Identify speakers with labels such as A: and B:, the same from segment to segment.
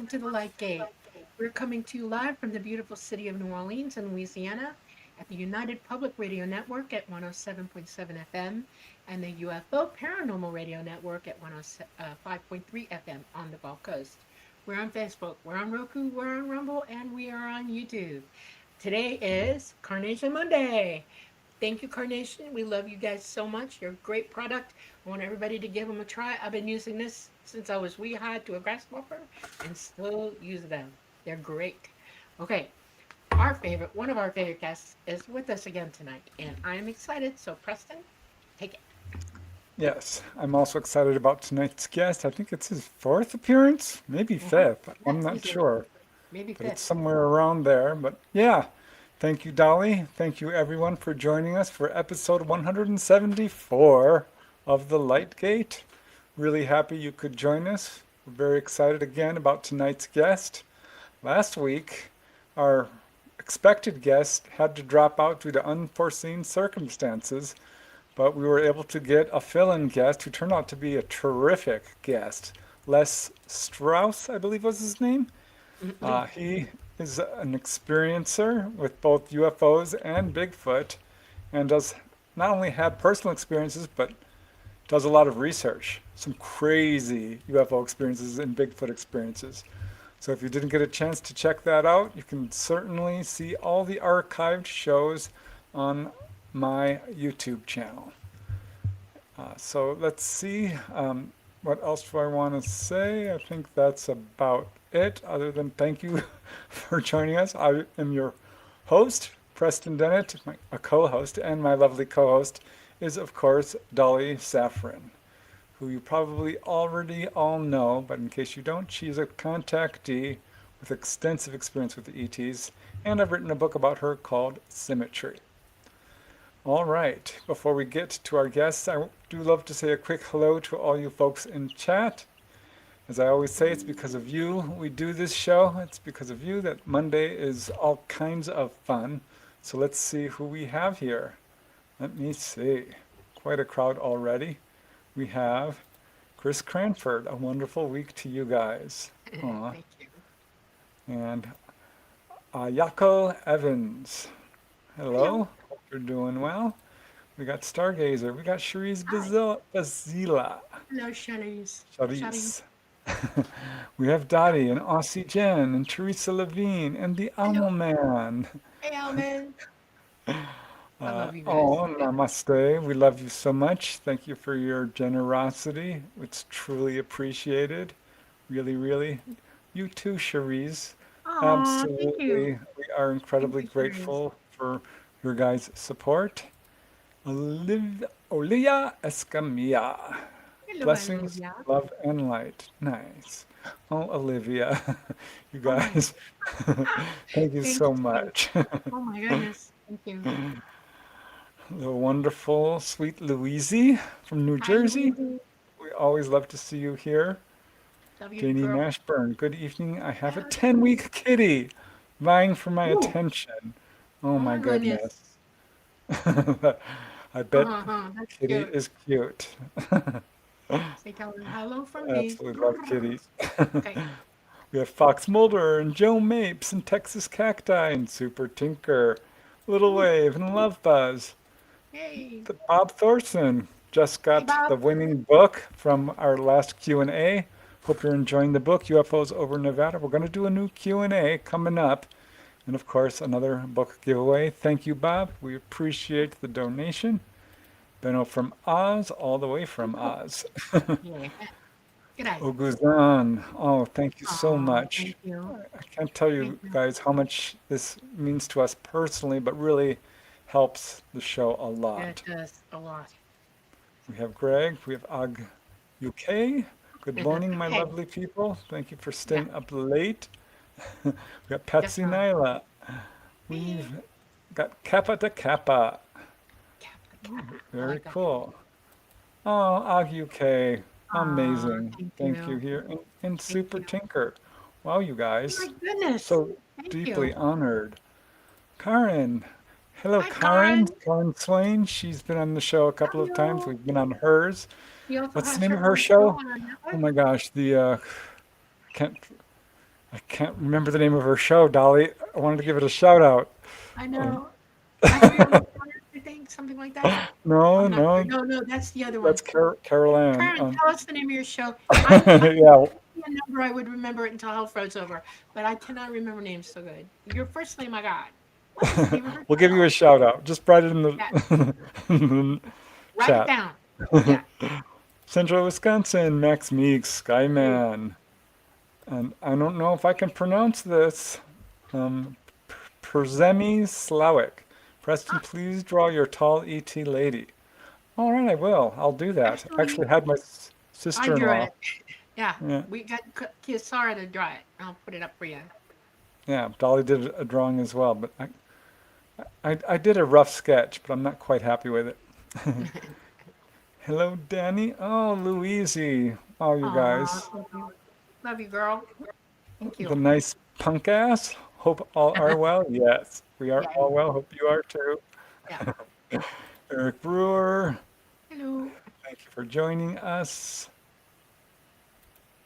A: welcome to the Light Gate. We're coming to you live from the beautiful city of New Orleans in Louisiana at the United Public Radio Network at 107.7 FM and the UFO Paranormal Radio Network at 105.3 FM on the Gulf Coast. We're on Facebook, we're on Roku, we're on Rumble, and we are on YouTube. Today is Carnation Monday. Thank you, Carnation. We love you guys so much. You're a great product. I want everybody to give them a try. I've been using this since I was wee high to a grasshopper and still use them. They're great. Okay, one of our favorite guests is with us again tonight, and I'm excited. So, Preston, take it.
B: Yes, I'm also excited about tonight's guest. I think it's his fourth appearance, maybe fifth. I'm
A: Yes,
B: not
A: easily.
B: sure,
A: Maybe
B: but it's
A: fifth.
B: somewhere around there. But yeah, thank you, Dolly. Thank you, everyone, for joining us for episode 174 of The Light Gate. Really happy you could join us. We're very excited again about tonight's guest. Last week, our expected guest had to drop out due to unforeseen circumstances, but we were able to get a fill-in guest who turned out to be a terrific guest. Les Strauss, I believe was his name. He is an experiencer with both UFOs and Bigfoot and does not only have personal experiences, but does a lot of research. Some crazy UFO experiences and Bigfoot experiences. So if you didn't get a chance to check that out, you can certainly see all the archived shows on my YouTube channel. So let's see, what else do I want to say? I think that's about it, other than thank you for joining us. I am your host, Preston Dennett, a co-host, and my lovely co-host is, of course, Dolly Saffron, who you probably already all know, but in case you don't, she's a contactee with extensive experience with the ETs, and I've written a book about her called Symmetry. All right, before we get to our guests, I do love to say a quick hello to all you folks in chat. As I always say, it's because of you we do this show. It's because of you that Monday is all kinds of fun. So let's see who we have here. Let me see. Quite a crowd already. We have Chris Cranford. A wonderful week to you guys. Aw.
A: Thank you.
B: And Ayako Evans.
A: Hello.
B: Hello. Hope you're doing well. We got Stargazer. We got Cherise
A: Hi.
B: Bazila.
A: Hello, Shelley's. Shelley.
B: Charisse. We have Dottie and Aussie Jen and Teresa Levine and the
A: Hello.
B: Almo Man.
A: Hey, Alman. I love you guys.
B: Oh, namaste. We love you so much. Thank you for your generosity. It's truly appreciated. Really, really. You too, Cherise.
A: Aw, thank you.
B: Absolutely. We are
A: Thank
B: incredibly
A: you, Shelley's.
B: grateful for your guys' support. Olia Escamilla.
A: Hello,
B: Blessings,
A: Olivia.
B: love, and light. Nice. Oh, Olivia, you
A: Oh my,
B: guys, thank you
A: thank
B: so
A: you.
B: much.
A: Oh my goodness. Thank you.
B: The wonderful, sweet Louise from New
A: Hi,
B: Jersey.
A: Louise.
B: We always love to see you here.
A: Love you,
B: Janie
A: girl.
B: Mashburn, good evening. I have a
A: Hello,
B: 10-week kitty vying for my
A: Ooh,
B: attention. Oh
A: oh
B: my
A: my goodness.
B: goodness. I bet
A: That's
B: kitty
A: cute.
B: is cute.
A: Say tell her hello from me.
B: Absolutely love kitties.
A: Okay.
B: We have Fox Mulder and Joe Mapes and Texas Cacti and Super Tinker, Little
A: Ooh,
B: Wave and Love Buzz.
A: hey.
B: Bob Thorson just
A: Hey,
B: got
A: Bob.
B: the winning book from our last Q&A. Hope you're enjoying the book, UFOs over Nevada. We're going to do a new Q&A coming up. And of course, another book giveaway. Thank you, Bob. We appreciate the donation. Benno from Oz, all the way from
A: Oh,
B: Oz.
A: yeah. Good day.
B: Oguzan, oh, thank you so
A: Oh, thank
B: much.
A: you.
B: I can't tell
A: Thank
B: you
A: you.
B: guys how much this means to us personally, but really helps the show a
A: Yeah, it
B: lot.
A: does a lot.
B: We have Greg, we have Ag UK. Good morning, my
A: Hey,
B: lovely people. Thank you for
A: yeah,
B: staying up late. We got Patsy
A: definitely.
B: Nyla.
A: Hey,
B: We've got Kappa to Kappa.
A: Kappa, Kappa. I
B: Very
A: like that.
B: cool. Oh, Ag UK.
A: Oh,
B: Amazing.
A: thank
B: Thank you
A: you.
B: here. And
A: Thank
B: Super
A: you.
B: Tinker. Wow, you
A: Oh my
B: guys.
A: goodness.
B: So
A: Thank you.
B: deeply honored. Karen. Hello,
A: Hi,
B: Karen.
A: Karen.
B: Karen Swain. She's been on the show a couple of times.
A: Hello.
B: We've been on hers.
A: She also
B: What's the
A: has
B: name
A: her
B: of her
A: own show
B: show?
A: on our
B: Oh
A: network.
B: my gosh, I can't. I can't remember the name of her show, Dolly. I wanted to give it a shout out.
A: I
B: Um,
A: know. Astronomical Stars, I think, something like that.
B: no,
A: I'm not sure.
B: no,
A: No, no, that's the other one.
B: that's Carol Ann.
A: Karen, tell us the name of your show. I
B: Yeah,
A: see a number, I would remember it until hell froze over, but I cannot remember names so good. Your first name I got. What is the name of her
B: we'll give you
A: show?
B: a shout out. Just write it in
A: Yeah,
B: the, in the
A: write it
B: chat.
A: down. Yeah.
B: Central Wisconsin, Max Meeks,
A: Hey,
B: Skyman. And I don't know if I can pronounce this. Um, Przemi Slawik. Preston,
A: ah,
B: please draw your tall ET lady. All right, I will. I'll do that. I
A: actually,
B: actually had my
A: I drew
B: sister-in-law.
A: it. Yeah,
B: Yeah,
A: we got Kiosara to draw it. I'll put it up for you.
B: yeah, Dolly did a drawing as well, but I did a rough sketch, but I'm not quite happy with it. Hello, Danny. Oh, Louise. Oh, you
A: Aw,
B: guys.
A: thank you. Love you, girl. Thank
B: The
A: you.
B: nice punk ass. Hope all are well. Yes, we are
A: Yeah,
B: all well. Hope you are too.
A: yeah.
B: Eric Brewer,
A: Hello.
B: thank you for joining us.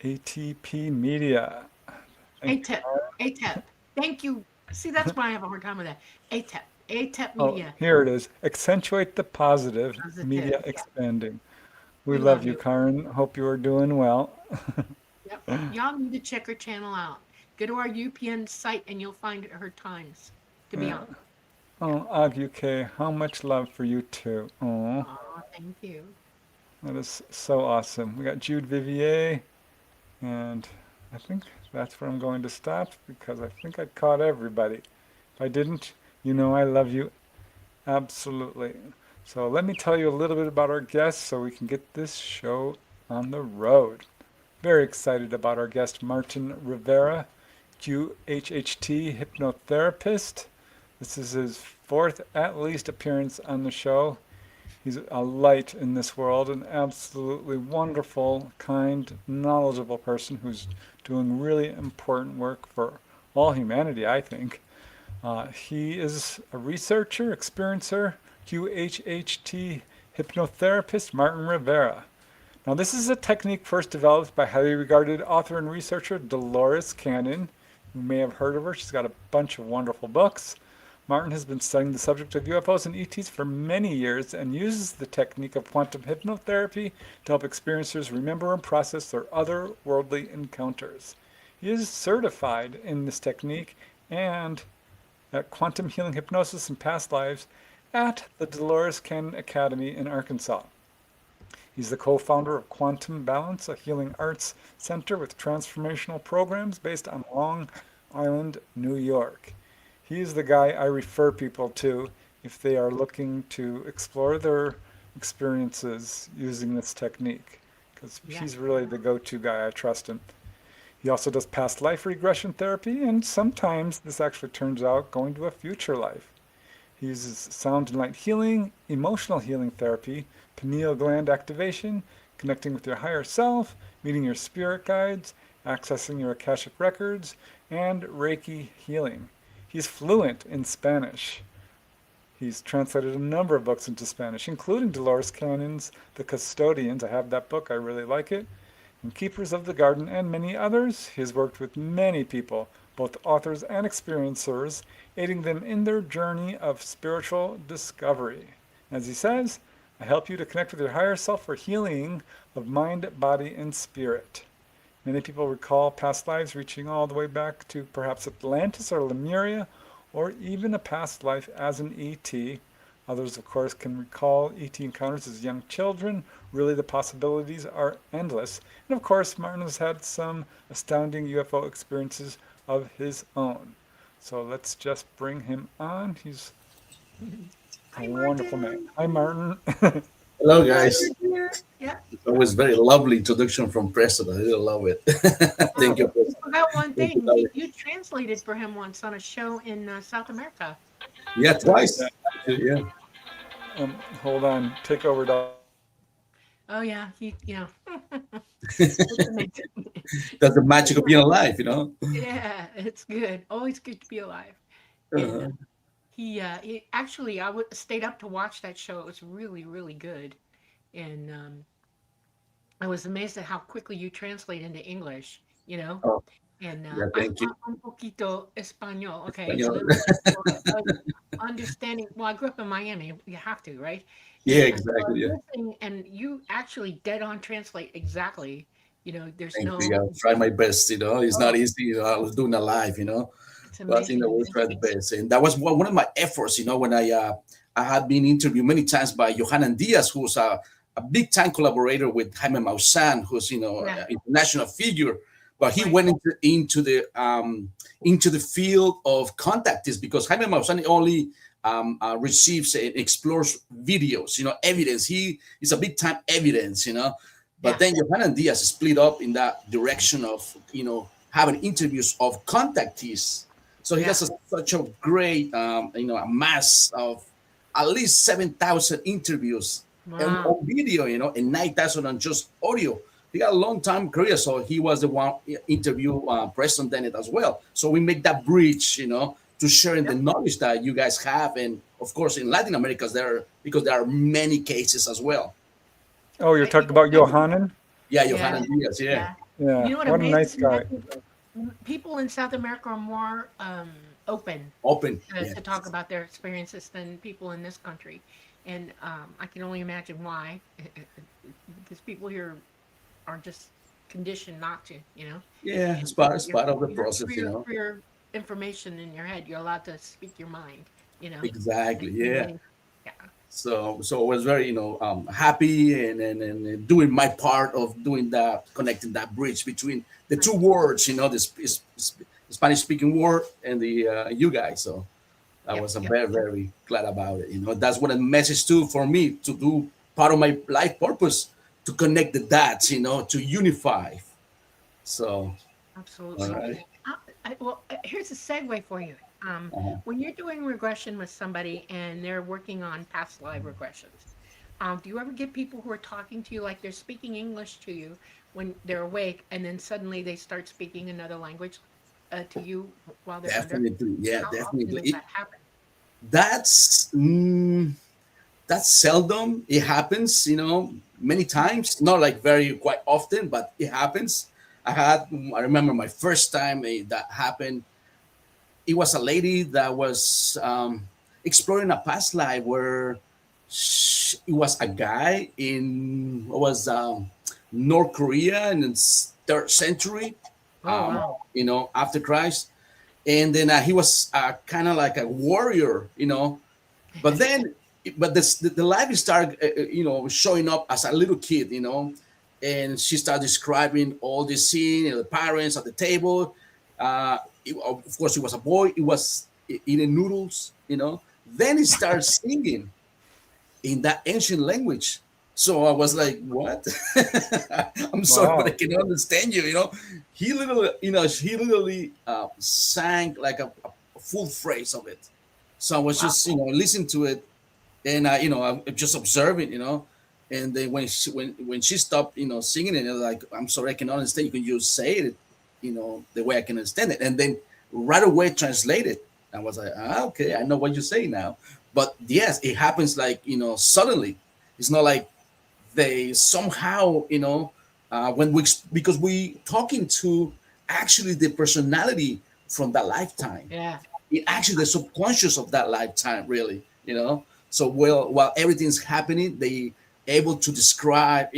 B: ATP Media. Thank you.
A: ATEP. ATEP. Thank you. See, that's why I have a hard time with that. ATEP. ATEP
B: Oh,
A: Media.
B: here it is. Accentuate the positive,
A: Positive.
B: media
A: Yeah.
B: expanding. We
A: We
B: love
A: love
B: you,
A: you.
B: Karen. Hope you are doing well.
A: Yep. Y'all need to check her channel out. Go to our UPN site and you'll find her times to be
B: Yeah.
A: on. Yeah.
B: Oh, Aguke, how much love for you too. Oh,
A: Aw, thank you.
B: that is so awesome. We got Jude Vivier, and I think that's where I'm going to stop because I think I caught everybody. If I didn't, you know I love you absolutely. So let me tell you a little bit about our guests so we can get this show on the road. Very excited about our guest, Martin Rivera, QHHT hypnotherapist. This is his fourth, at least, appearance on the show. He's a light in this world, an absolutely wonderful, kind, knowledgeable person who's doing really important work for all humanity, I think. He is a researcher, experiencer, QHHT hypnotherapist Martin Rivera. Now, this is a technique first developed by highly regarded author and researcher Dolores Cannon. You may have heard of her. She's got a bunch of wonderful books. Martin has been studying the subject of UFOs and ETs for many years and uses the technique of quantum hypnotherapy to help experiencers remember and process their otherworldly encounters. He is certified in this technique and at quantum healing hypnosis and past lives at the Dolores Cannon Academy in Arkansas. He's the co-founder of Quantum Balance, a healing arts center with transformational programs based on Long Island, New York. He's the guy I refer people to if they are looking to explore their experiences using this technique, because
A: Yeah.
B: he's really the go-to guy. I trust him. He also does past life regression therapy, and sometimes this actually turns out going to a future life. He uses sound and light healing, emotional healing therapy, pineal gland activation, connecting with your higher self, meeting your spirit guides, accessing your Akashic Records, and Reiki healing. He's fluent in Spanish. He's translated a number of books into Spanish, including Dolores Cannons' The Custodians. I have that book, I really like it. And Keepers of the Garden, and many others. He has worked with many people, both authors and experiencers, aiding them in their journey of spiritual discovery. As he says, I help you to connect with your higher self for healing of mind, body, and spirit. Many people recall past lives reaching all the way back to perhaps Atlantis or Lemuria, or even a past life as an ET. Others, of course, can recall ET encounters as young children. Really, the possibilities are endless. And of course, Martin has had some astounding UFO experiences of his own. So let's just bring him on. He's a
A: Hi,
B: wonderful man.
A: Martin.
B: Hi, Martin.
C: Hello,
A: Glad
C: guys.
A: you're here. Yeah.
C: It was very lovely introduction from Preston. I really love it.
A: Oh,
C: Thank you,
A: you
C: Preston.
A: forgot one
C: Thank you,
A: thing.
C: Dolly.
A: You translated for him once on a show in South America.
C: Yeah,
B: Yeah.
C: twice. Yeah.
B: Hold on. Take over, Doc.
A: Oh yeah, it's amazing.
C: That's the magic of being alive.
A: Yeah, it's good. Always good to be alive. And
C: Uh,
A: he actually stayed up to watch that show. It was really really good, and I was amazed at how quickly you translate into English.
C: oh,
A: And
C: Yeah, thank you.
A: un poquito español. Okay, a
C: Español.
A: little bit. So I was understanding. Well, I grew up in Miami. You have to, right?
C: Yeah,
A: And so I
C: exactly.
A: was
C: Yeah.
A: listening, and you actually dead on translate exactly. There's
C: Thank
A: no.
C: you. I'll try my best. It's not
A: Oh,
C: easy. I was doing a live.
A: it's
C: But
A: amazing.
C: we tried the best, and that was one of my efforts. When I had been interviewed many times by Johanan Diaz, who's a big time collaborator with Jaime Maussan, who's
A: Yeah,
C: an international figure. But he
A: right.
C: went into the field of contactees because Jaime Maussan only receives and explores videos, evidence. He is a big time evidence, But
A: Yeah,
C: then Johanan Diaz split up in that direction of having interviews of contactees. So he
A: yeah.
C: has such a great, a mass of at least 7,000 interviews
A: Wow.
C: on video, and 9,000 on just audio. He got a long time career, so he was the one interview Preston Dennett as well. So we make that bridge, to sharing the
A: Yep.
C: knowledge that you guys have, and of course in Latin America, because there are many cases as well.
B: Oh, you're
A: I,
B: talking about
A: I,
B: Johanan?
C: Yeah,
A: yeah,
C: Johanna Diaz, yeah.
A: yeah.
B: Yeah,
A: You know what
B: what a
A: amazes
B: nice
A: me? I
B: guy.
A: think people in South America are more open
C: Open,
A: to
C: yes.
A: talk about their experiences than people in this country. And I can only imagine why, because people here are just conditioned not to.
C: Yeah, it's
A: You-
C: part of the
A: you're,
C: process,
A: for your information in your head, you're allowed to speak your mind, you know.
C: Exactly,
A: And
C: yeah.
A: then, yeah,
C: So I was very, happy and doing my part of doing that, connecting that bridge between the
A: right.
C: two worlds, the Spanish speaking world and the you guys. So I
A: Yep,
C: was
A: yep,
C: very,
A: yep.
C: very glad about it. That's what a message too for me to do part of my life purpose to connect the dots, to unify. So, all
A: Absolutely.
C: right.
A: Well, here's a segue for you.
C: Uh-huh.
A: When you're doing regression with somebody and they're working on past life regressions, do you ever get people who are talking to you like they're speaking English to you when they're awake, and then suddenly they start speaking another language to you while they're under?
C: Definitely, yeah,
A: How often
C: definitely.
A: does that happen?
C: That's that's seldom. It happens, many times. Not like very quite often, but it happens. I remember my first time that happened. It was a lady that was exploring a past life where it was a guy in what was North Korea in the third century,
A: Oh, wow.
C: after Christ, and then he was kind of like a warrior, but then but the life started showing up as a little kid, and she started describing all the scene, the parents at the table. Of course, it was a boy. It was eating noodles, then he started singing in that ancient language. So I was like, what? I'm sorry, but I
B: Wow.
C: can understand you, he literally sang like a full phrase of it. So I was
A: Wow.
C: just, listening to it, and I'm just observing, and then when she stopped, singing it, I was like, I'm sorry, I cannot understand. You can just say it, the way I can understand it, and then right away translate it. I was like, okay, I know what you say now. But yes, it happens like suddenly. It's not like they somehow when we because we talking to actually the personality from that lifetime,
A: Yeah.
C: it actually the subconscious of that lifetime, really, so while everything's happening, they able to describe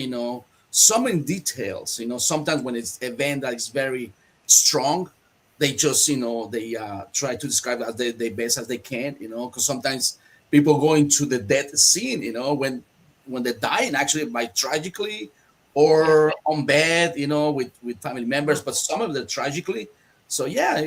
C: some in details. Sometimes when it's event that is very strong, they just they try to describe it as they best as they can, because sometimes people go into the death scene, when they're dying actually by tragically
A: Yeah.
C: or on bed, with family members,
A: Wow.
C: but some of them tragically. So yeah,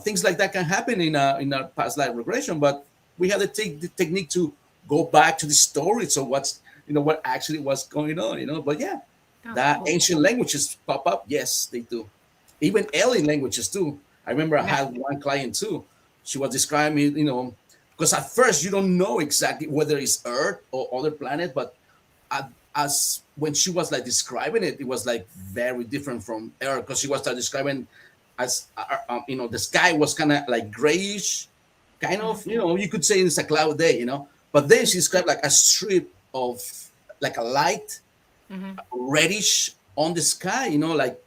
C: things like that can happen in our past life regression, but we have to take the technique to go back to the story. So what actually was going on, but yeah,
A: That's
C: that
A: cool.
C: ancient languages pop up. Yes, they do. Even alien languages too. I remember I
A: Yeah.
C: had one client too. She was describing me, because at first you don't know exactly whether it's Earth or other planet, but as when she was like describing it, it was like very different from Earth, because she was describing as the sky was kind of like grayish, kind
A: Hmm.
C: of, you could say it's a cloud day, but then she described like a strip of like a light
A: Hmm.
C: reddish on the sky, like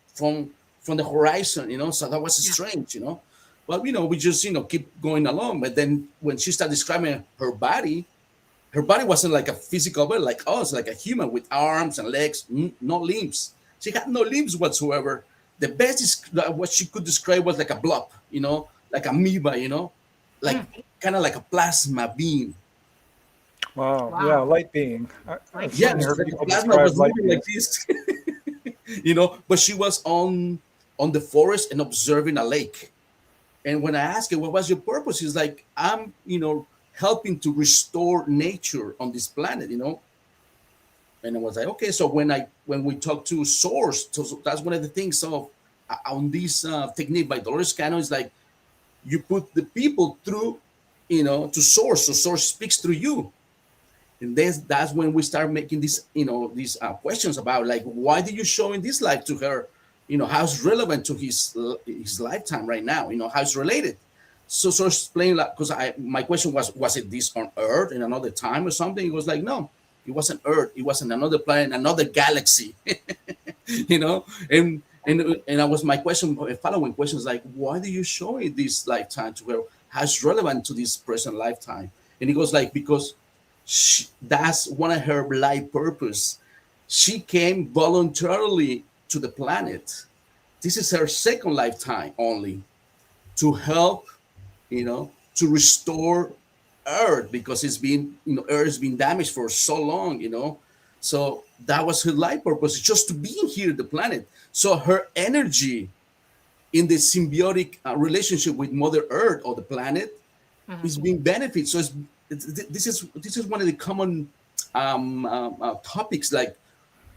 C: from the horizon, so that was
A: Yeah.
C: strange, but we just keep going along. But then when she started describing her body wasn't like a physical body like us, like a human with arms and legs, no limbs. She had no limbs whatsoever. The best is what she could describe was like a blob, like amoeba, like
A: Mm.
C: kind of like a plasma being.
B: Wow. Yeah,
A: Wow.
B: light being.
A: Light
B: I've
C: Yeah,
B: certainly
A: being.
B: heard
C: like the
B: people
C: plasma
B: describe
C: was
B: light
C: moving like
B: beings.
C: this, But she was on the forest and observing a lake. And when I asked her what was your purpose, she's like, I'm helping to restore nature on this planet. And I was like, okay. So when we talk to source, so that's one of the things. So on this technique by Dolores Cannon is like you put the people through, to source. So source speaks through you. And that's when we start making these questions about like, why did you show in this life to her? How's relevant to his lifetime right now? How it's related. So explain, like, because my question was it this on Earth in another time or something? It was like, no, it wasn't Earth. It was in another planet, another galaxy. And I was my question, following questions like, why do you show it this lifetime to her? How it's relevant to this present lifetime? And he goes like, because that's one of her life purpose. She came voluntarily to the planet. This is her second lifetime only to help, to restore Earth because it's been, Earth has been damaged for so long, So that was her life purpose, just to be here, the planet. So her energy in the symbiotic relationship with Mother Earth or the planet
A: Mhm.
C: is being benefited. So this is one of the common topics. Like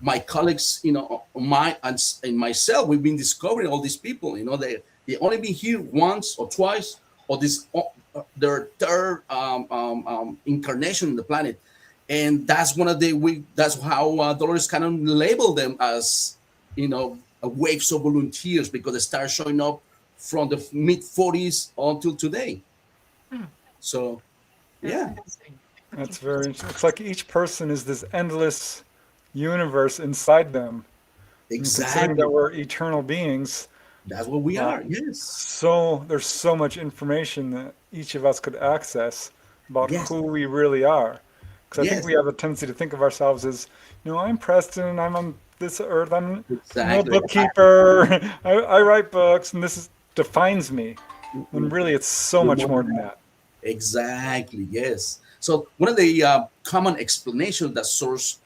C: my colleagues, and myself, we've been discovering all these people. They only been here once or twice, or this their third incarnation on the planet, and that's one of that's how Dolores Cannon labeled them as waves of volunteers because they start showing up from the mid 40s until today.
A: Hmm.
C: So
A: That's
C: yeah,
A: interesting. That's
B: That's very
A: interesting.
B: interesting. It's like each person is this endless universe inside them. And considering that
C: exactly.
B: we're eternal beings,
C: That's what we
B: uh,
C: are. Yes,
B: there's so much information that each of us could access about
C: yes,
B: who we really are. Because I think
C: yes,
B: we have a tendency to think of ourselves as, I'm Preston, I'm on this earth, I'm a
C: exactly.
B: bookkeeper, I write books, and this defines me. When
C: Mm-mm.
B: really it's so
C: You're
B: much
C: more
B: more
C: than
B: than
C: that.
B: that.
C: Exactly. Yes. So one of the common explanations that source,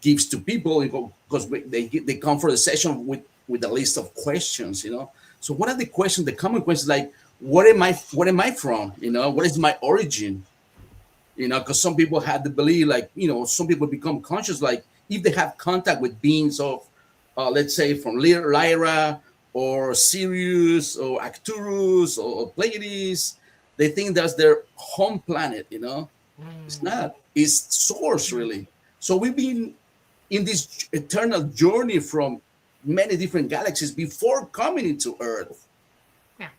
C: gives to people, because they come for the session with a list of questions. So one of the questions, the common questions, like, what am I from? What is my origin? Because some people had the belief, like, some people become conscious, like if they have contact with beings of, let's say, from Lyra or Sirius or Arcturus or Pleiades, they think that's their home planet. It's
A: Mm.
C: not. It's source, really. So we've been in this eternal journey from many different galaxies before coming into Earth.
A: Yeah.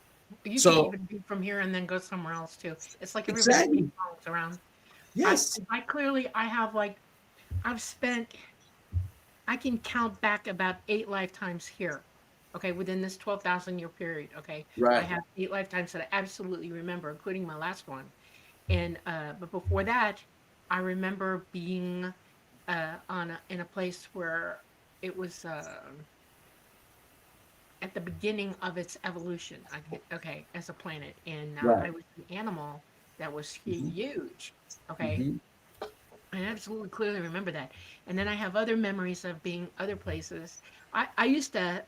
A: You could
C: So
A: even be from here and then go somewhere else too. It's like everybody
C: exactly.
A: bounces around. I
C: Yes.
A: I clearly I have like I've spent I can count back about 8 lifetimes here. Okay, within this 12,000 year period. Okay, I
C: Right.
A: have 8 lifetimes that I absolutely remember, including my last one. And but before that, I remember being in a place where it was at the beginning of its evolution. Okay, as a planet, and
C: Right.
A: I was an animal that was
C: Mm-hmm.
A: huge. Okay,
C: Mm-hmm.
A: I absolutely clearly remember that. And then I have other memories of being other places. I used to,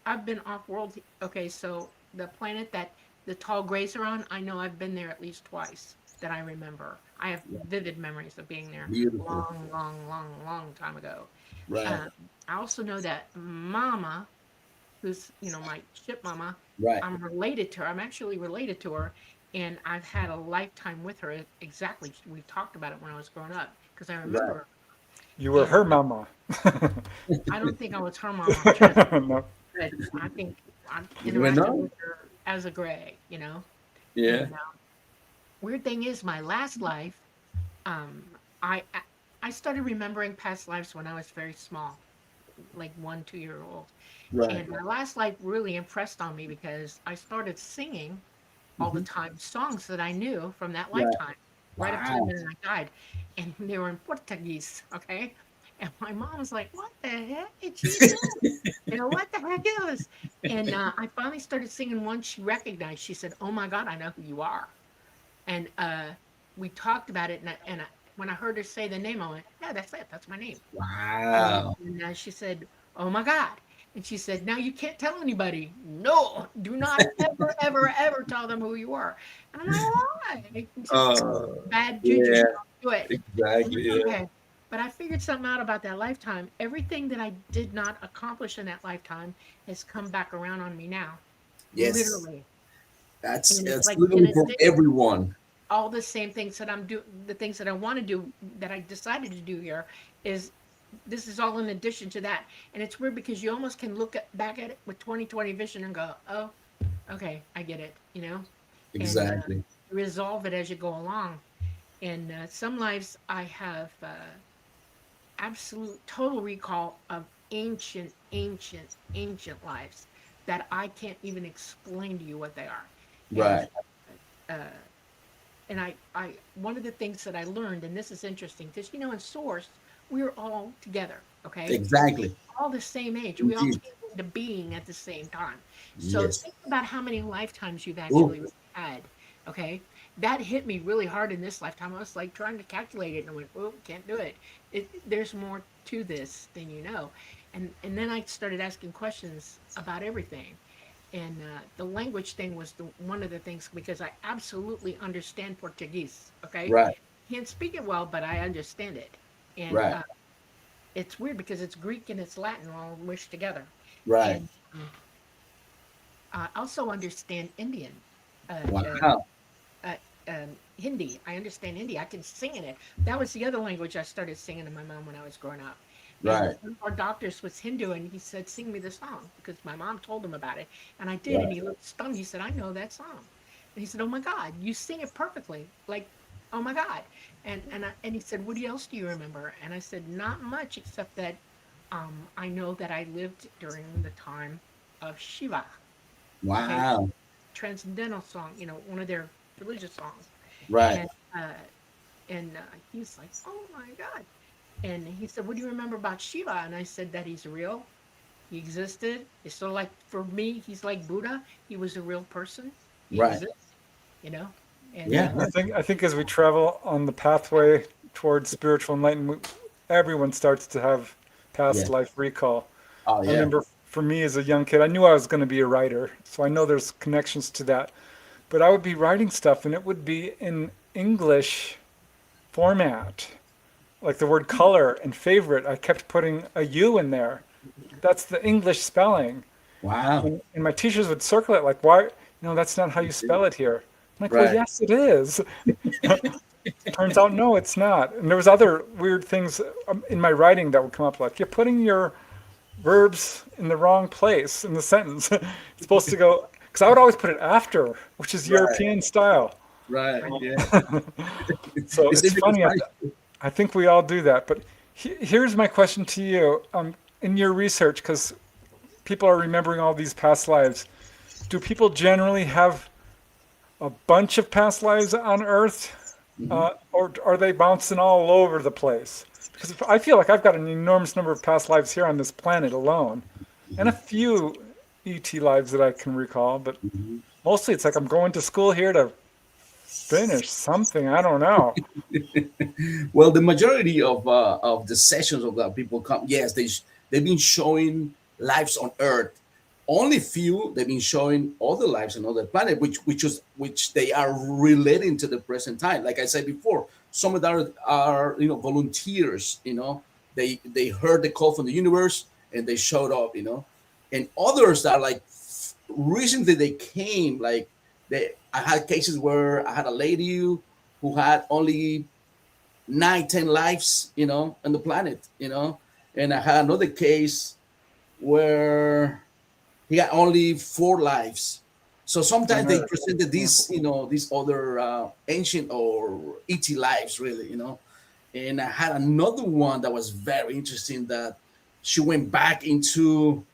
A: I've been off world. Okay, so the planet that the tall grays are on, I know I've been there at least twice that I remember. I have
C: Yeah.
A: vivid memories of being there
C: Beautiful.
A: long, long, long, long time ago.
C: Right.
A: Um, I also know that Mama, who's, my ship mama,
C: Right.
A: I'm related to her. I'm actually related to her. And I've had a lifetime with her. Exactly. We talked about it when I was growing up because I
C: Right.
A: remember.
B: You were
A: And
B: her mama.
A: I don't think I was her mama, trust me.
B: No.
A: But I think I
C: You never
A: interacted
C: know.
A: with her as a gray.
C: Yeah.
A: And weird thing is, my last life, um, I started remembering past lives when I was very small. like 1, 2 year old.
C: Right.
A: And my last life really impressed on me because I started singing all the
C: Hmm.
A: time songs that I knew from that
C: Right.
A: lifetime, right up to the
C: Wow.
A: minute I died. And they were in Portuguese, okay? And my mom was like, "What the heck did she do? You know, what the heck is this?" And I finally started singing one she recognized. She said, "Oh my God, I know who you are." And we talked about it. When I heard her say the name, I went, "Yeah, that's it. That's my name."
C: Wow.
A: And she said, "Oh my God." And she said, "Now you can't tell anybody. No, do not ever, ever, ever tell them who you are." And I'm like, "Why?" And she said, "Bad juju,
C: Yeah.
A: don't do it." I'm
C: Exactly.
A: like,
C: Yeah.
A: "Okay." But I figured something out about that lifetime. Everything that I did not accomplish in that lifetime has come back around on me now,
C: Yes.
A: literally.
C: That's
A: And it's
C: it's
A: like in
C: literally
A: a
C: for
A: day,
C: everyone.
A: all the same things that I'm doing, the things that I want to do, that I decided to do here, is this is all in addition to that. And it's weird because you almost can back at it with 20/20 vision and go, "Oh, okay, I get it," and
C: Exactly.
A: resolve it as you go along. And some lives I have absolute total recall of ancient, ancient, ancient lives that I can't even explain to you what they are. And
C: Right.
A: uh, one of the things that I learned, and this is interesting, because in Source, we're all together, okay?
C: Exactly.
A: All the same age. We all
C: Indeed.
A: came into being at the same time. So
C: Yes.
A: think about how many lifetimes you've
C: Oh,
A: actually had, okay? That hit me really hard in this lifetime. I was like trying to calculate it, and I went, "Oh, can't do it. There's more to this than you know." And then I started asking questions about everything. And the language thing was one of the things, because I absolutely understand Portuguese. Okay,
C: right.
A: can't speak it well, but I understand it. And
C: Right.
A: it's weird because it's Greek and it's Latin all mushed together.
C: Right.
A: And I also understand Indian, uh, uh,
C: Wow.
A: Hindi. I understand Hindi. I can sing in it. That was the other language I started singing to my mom when I was growing up. And
C: Right.
A: one of our doctors was Hindu, and he said, "Sing me the song," because my mom told him about it. And I did, and
C: Right.
A: he looked stunned. He said, "I know that song." And he said, "Oh my God, you sing it perfectly. Like, oh my God." And he said, "What else do you remember?" And I said, "Not much, except that I know that I lived during the time of Shiva." Okay,
C: Wow.
A: transcendental song, one of their religious songs.
C: Right.
A: And uh, and he's like, "Oh my God." And he said, "What do you remember about Shiva?" And I said that he's real. He existed. It's sort of like, for me, he's like Buddha. He was a real person. He
C: Right.
A: exists, you know? And
C: Yeah.
B: Yeah, I think as we travel on the pathway towards spiritual enlightenment, everyone starts to have past
C: Yeah.
B: life recall.
C: Oh
B: I
C: yeah.
B: remember for me as a young kid, I knew I was going to be a writer, so I know there's connections to that. But I would be writing stuff, and it would be in English format, like the word color and favorite. I kept putting a U in there. That's the English spelling.
C: Wow.
B: And my teachers would circle it like, why? No, that's not how you spell it here. I'm like, well,
C: Right.
B: yes, it is. Turns out, no, it's not. And there was other weird things in my writing that would come up, like you're putting your verbs in the wrong place in the sentence. It's supposed to go, because I would always put it after, which is
C: Right.
B: European style.
C: Right.
A: right.
C: Yeah.
B: So
C: It's
B: it's
C: even in
B: funny.
C: Spanish.
B: I think we all do that. But here's my question to you. In your research, because people are remembering all these past lives, do people generally have a bunch of past lives on Earth,
C: Hmm.
B: or are they bouncing all over the place? Because I feel like I've got an enormous number of past lives here on this planet alone, and a
C: Hmm.
B: few ET lives that I can recall. But
C: Hmm.
B: mostly, it's like I'm going to school here to finish something. I don't know.
C: Well, the majority of the sessions of that people come, yes, they've been showing lives on Earth. Only few they've been showing other lives on other planet, which they are relating to the present time. Like I said before, some of them are volunteers. They heard the call from the universe and they showed up. And others are like recently they came. Like I had cases where I had a lady who had only 9, 10 lives, on the planet, and I had another case where he had only 4 lives. So sometimes
B: On
C: they
B: Earth.
C: presented
B: Yeah.
C: these other ancient or ET lives, really, and I had another one that was very interesting that she went back into,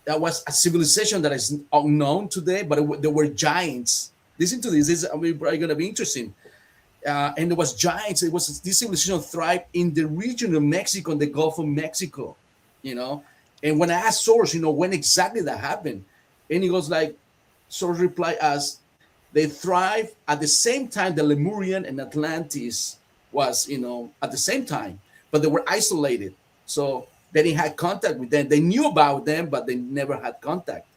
C: that was a civilization that is unknown today, but there were giants. Listen to this. This is probably going to be interesting. And there was giants. It was this civilization thrived in the region of Mexico, in the Gulf of Mexico, you know. And when I asked Source, you know, when exactly that happened, and he goes like, Source replied as, they thrive at the same time the Lemurian and Atlantis was, you know, at the same time, but they were isolated. So they didn't have contact with them. They knew about them, but they never had contact.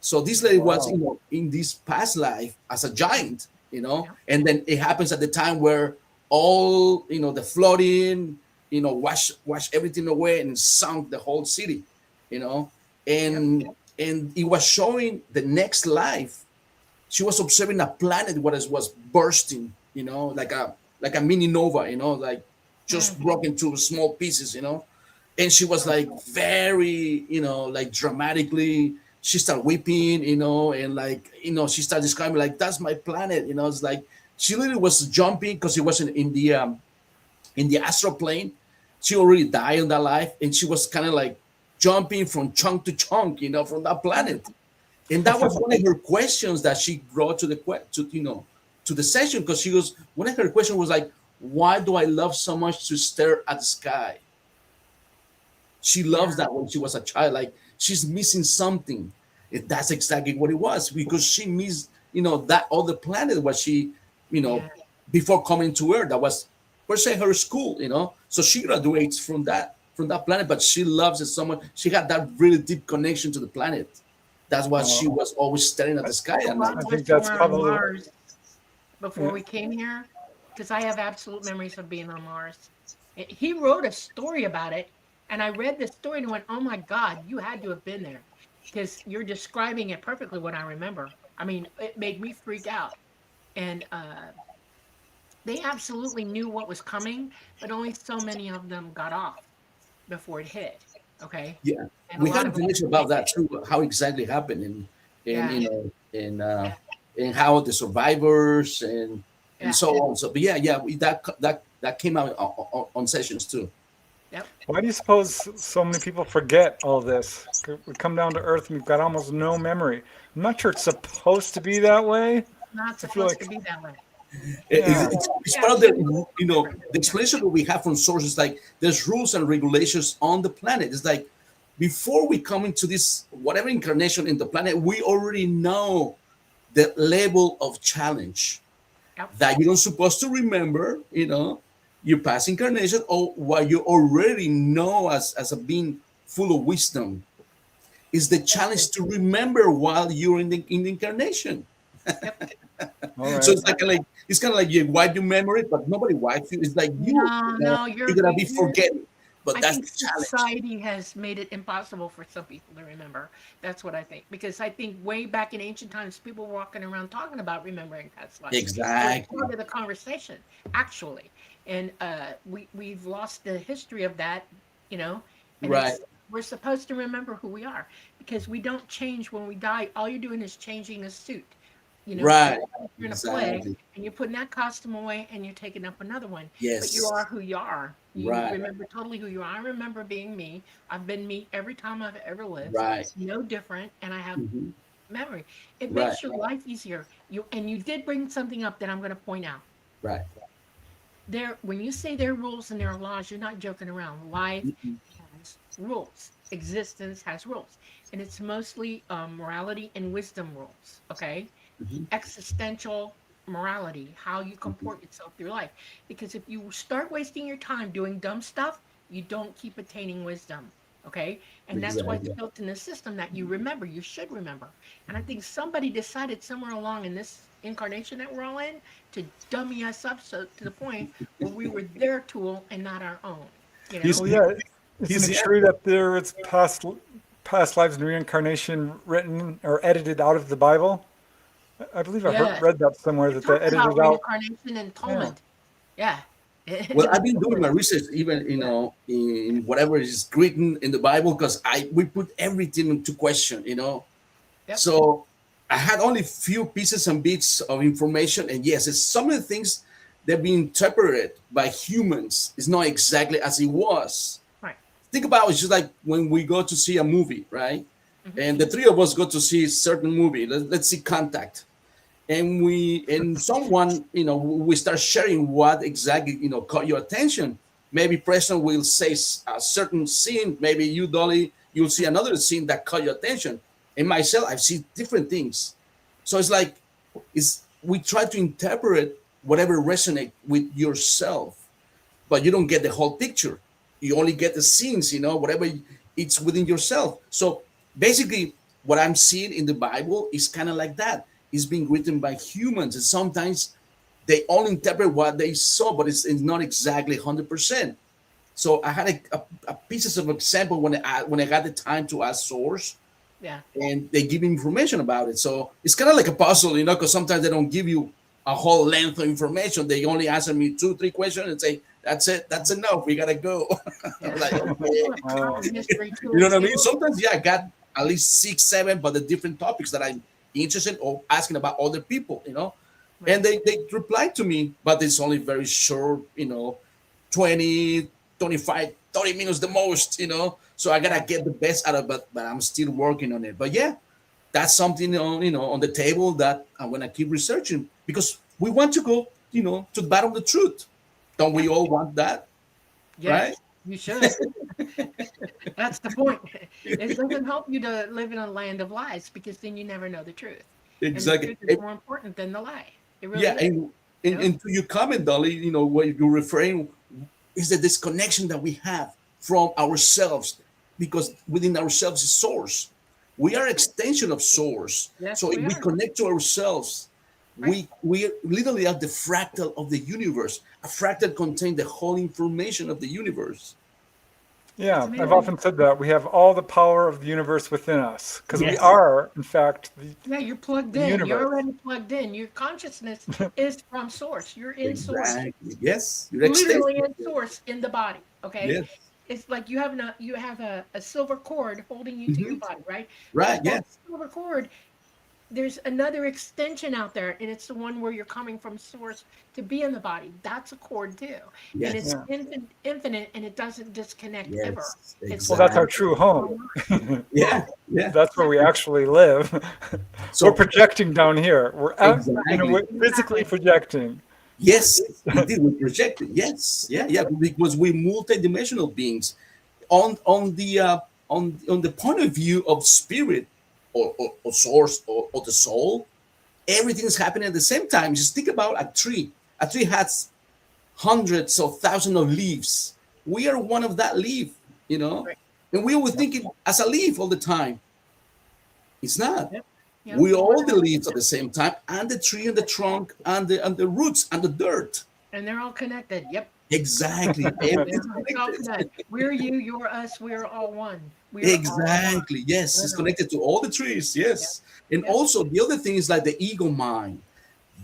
C: So this lady was, you know, in this past life as a giant, you know, and then it happens at the time where all, you know, the flooding, you know, wash everything away and sunk the whole city, you know, and it was showing the next life. She was observing a planet what was bursting, you know, like a mini nova, you know, like just broke into small pieces, you know. And she was like very, you know, like dramatically, she started weeping, you know, and like, you know, she started describing like, that's my planet, you know. It's like she literally was jumping because she was in the astral plane. She already died in that life, and she was kind of like jumping from chunk to chunk, you know, from that planet. And that was one of her questions that she brought to the session, because she goes, one of her questions was like, why do I love so much to stare at the sky? She loves that when she was a child, like she's missing something. That's exactly what it was, because she missed, you know, that other planet was she, you know, before coming to Earth. That was per se her school, you know. So she graduates from that planet, but she loves it so much. She had that really deep connection to the planet. That's why she was always staring at the sky. And
A: I think that's probably Mars before we came here, because I have absolute memories of being on Mars. He wrote a story about it, and I read the story and went, "Oh my God, you had to have been there," because you're describing it perfectly. What I remember, I mean, it made me freak out, and they absolutely knew what was coming, but only so many of them got off before it hit. Okay.
C: Yeah,
A: and
C: we had information about that too, how exactly happened, and you know, and how the survivors and so on. So, but that came out on sessions too.
A: Yep.
B: Why do you suppose so many people forget all this? We come down to Earth and we've got almost no memory. I'm not sure it's supposed to be that way.
A: Not supposed to be that way.
C: It's part of the, you know, the explanation that we have from sources, like there's rules and regulations on the planet. It's like before we come into this whatever incarnation in the planet, we already know the level of challenge that you don't supposed to remember, you know, your past incarnation, or what you already know as a being full of wisdom. Is the challenge to remember while you're in the incarnation. Right. So it's kind of like you wipe your memory, but nobody wipes you. It's like you're gonna be forgetting. But that's the challenge.
A: Society has made it impossible for some people to remember. That's what I think, because I think way back in ancient times, people were walking around talking about remembering past lives.
C: Exactly.
A: Part of the conversation, actually, and we've lost the history of that, you know. And
C: right.
A: We're supposed to remember who we are, because we don't change when we die. All you're doing is changing a suit. You know,
C: right.
A: You're in a play, and you're putting that costume away, and you're taking up another one.
C: Yes.
A: But you are who you are. You remember totally who you are. I remember being me. I've been me every time I've ever lived.
C: Right.
A: It's no different, and I have memory. It makes your life easier. You did bring something up that I'm going to point out.
C: Right.
A: When you say there are rules and there are laws, you're not joking around. Life has rules. Existence has rules, and it's mostly morality and wisdom rules. Okay. Existential morality, how you comport yourself through life. Because if you start wasting your time doing dumb stuff, you don't keep attaining wisdom. Okay. And that's why it's built in the system that you remember. You should remember. And I think somebody decided somewhere along in this incarnation that we're all in to dummy us up to the point where we were their tool and not our own. You know?
B: Isn't it true that there is past lives and reincarnation written or edited out of the Bible? I believe I read that somewhere, that they edited out
A: reincarnation and atonement. Yeah.
C: Well, I've been doing my research, even in whatever is written in the Bible, because we put everything into question, you know. Yep. So I had only few pieces and bits of information, and yes, it's some of the things that have been interpreted by humans is not exactly as it was.
A: Right.
C: think about it's just like when we go to see a movie, right?
A: Mhm.
C: And the three of us go to see a certain movie. Let's see Contact, and someone, we start sharing what exactly caught your attention. Maybe Preston will say a certain scene. Maybe you, Dolly, you'll see another scene that caught your attention. And myself, I've seen different things. So it's like we try to interpret whatever resonate with yourself, but you don't get the whole picture. You only get the scenes, whatever it's within yourself. So basically, what I'm seeing in the Bible is kind of like that. It's being written by humans, and sometimes they all interpret what they saw, but it's not exactly 100%. So I had a pieces of example when I got the time to ask source,
A: Yeah.
C: and they give me information about it. So it's kind of like a puzzle, because sometimes they don't give you a whole length of information. They only answer me 2-3 questions and say, "That's it. That's enough. We gotta go." I'm like, okay. You know what I mean? Sometimes, I got at least 6-7, but the different topics that I'm interested or asking about other people, and they reply to me, but it's only very short, 20, 25, 30 minutes the most, so I gotta get the best out of it, but I'm still working on it. But yeah, that's something on the table that I'm gonna keep researching, because we want to go, to the bottom of the truth. Don't we all want that?
A: Yes,
C: Right?
A: you should. That's the point. It doesn't help you to live in a land of lies, because then you never know the truth.
C: Exactly.
A: And the truth is more important than the lie. It really
C: Yeah,
A: is.
C: and to your comment, Dolly, what you're referring is the disconnection that we have from ourselves, because within ourselves is source. We are extension of source.
A: Yes,
C: So if
A: we
C: we
A: are.
C: connect to ourselves,
A: Right.
C: we literally are the fractal of the universe. A fractal contains the whole information of the universe.
B: Yeah,
A: amazing.
B: I've often said that we have all the power of the universe within us because we
C: Yes.
B: are, in fact,
A: Yeah, you're plugged
B: the
A: in.
B: universe.
A: You're already plugged in. Your consciousness is from source. You're in source.
C: Exactly. Yes. You're
A: Literally
C: extension.
A: in source in the body. Okay.
C: Yes.
A: It's like you have a silver cord holding you to your
C: Mhm.
A: body, right?
C: Right.
A: But that
C: Yes.
A: silver cord, there's another extension out there, and it's the one where you're coming from source to be in the body. That's a cord too, and it's
C: Yes.
B: Yeah.
A: infinite, and it doesn't disconnect ever.
C: Yes.
A: It's
B: Well, that's our
C: Exactly.
B: true home.
C: Yeah. Yeah.
B: That's where we actually live. We're
C: So
B: projecting down here. We're out,
C: exactly.
B: physically projecting.
C: Yes, indeed, we project it. Yes, yeah, because we're multidimensional beings. On the point of view of spirit, or source, or the soul, everything is happening at the same time. Just think about a tree. A tree has hundreds of thousands of leaves. We are one of that leaf,
A: Right.
C: and we always think it as a leaf all the time. It's not.
A: Yep. Yep.
C: We all the leaves at the same time, and the tree, and the trunk, and the roots, and the dirt.
A: And they're all connected. Yep.
C: Exactly.
A: Yeah,
C: Everything's
A: it's all
C: connected.
A: connected. We're you, you're us, we're all one. We are all one.
C: Exactly. Yes, it's
A: Literally.
C: connected to all the trees. Yes. And
A: Yep.
C: also the other thing is like the ego mind.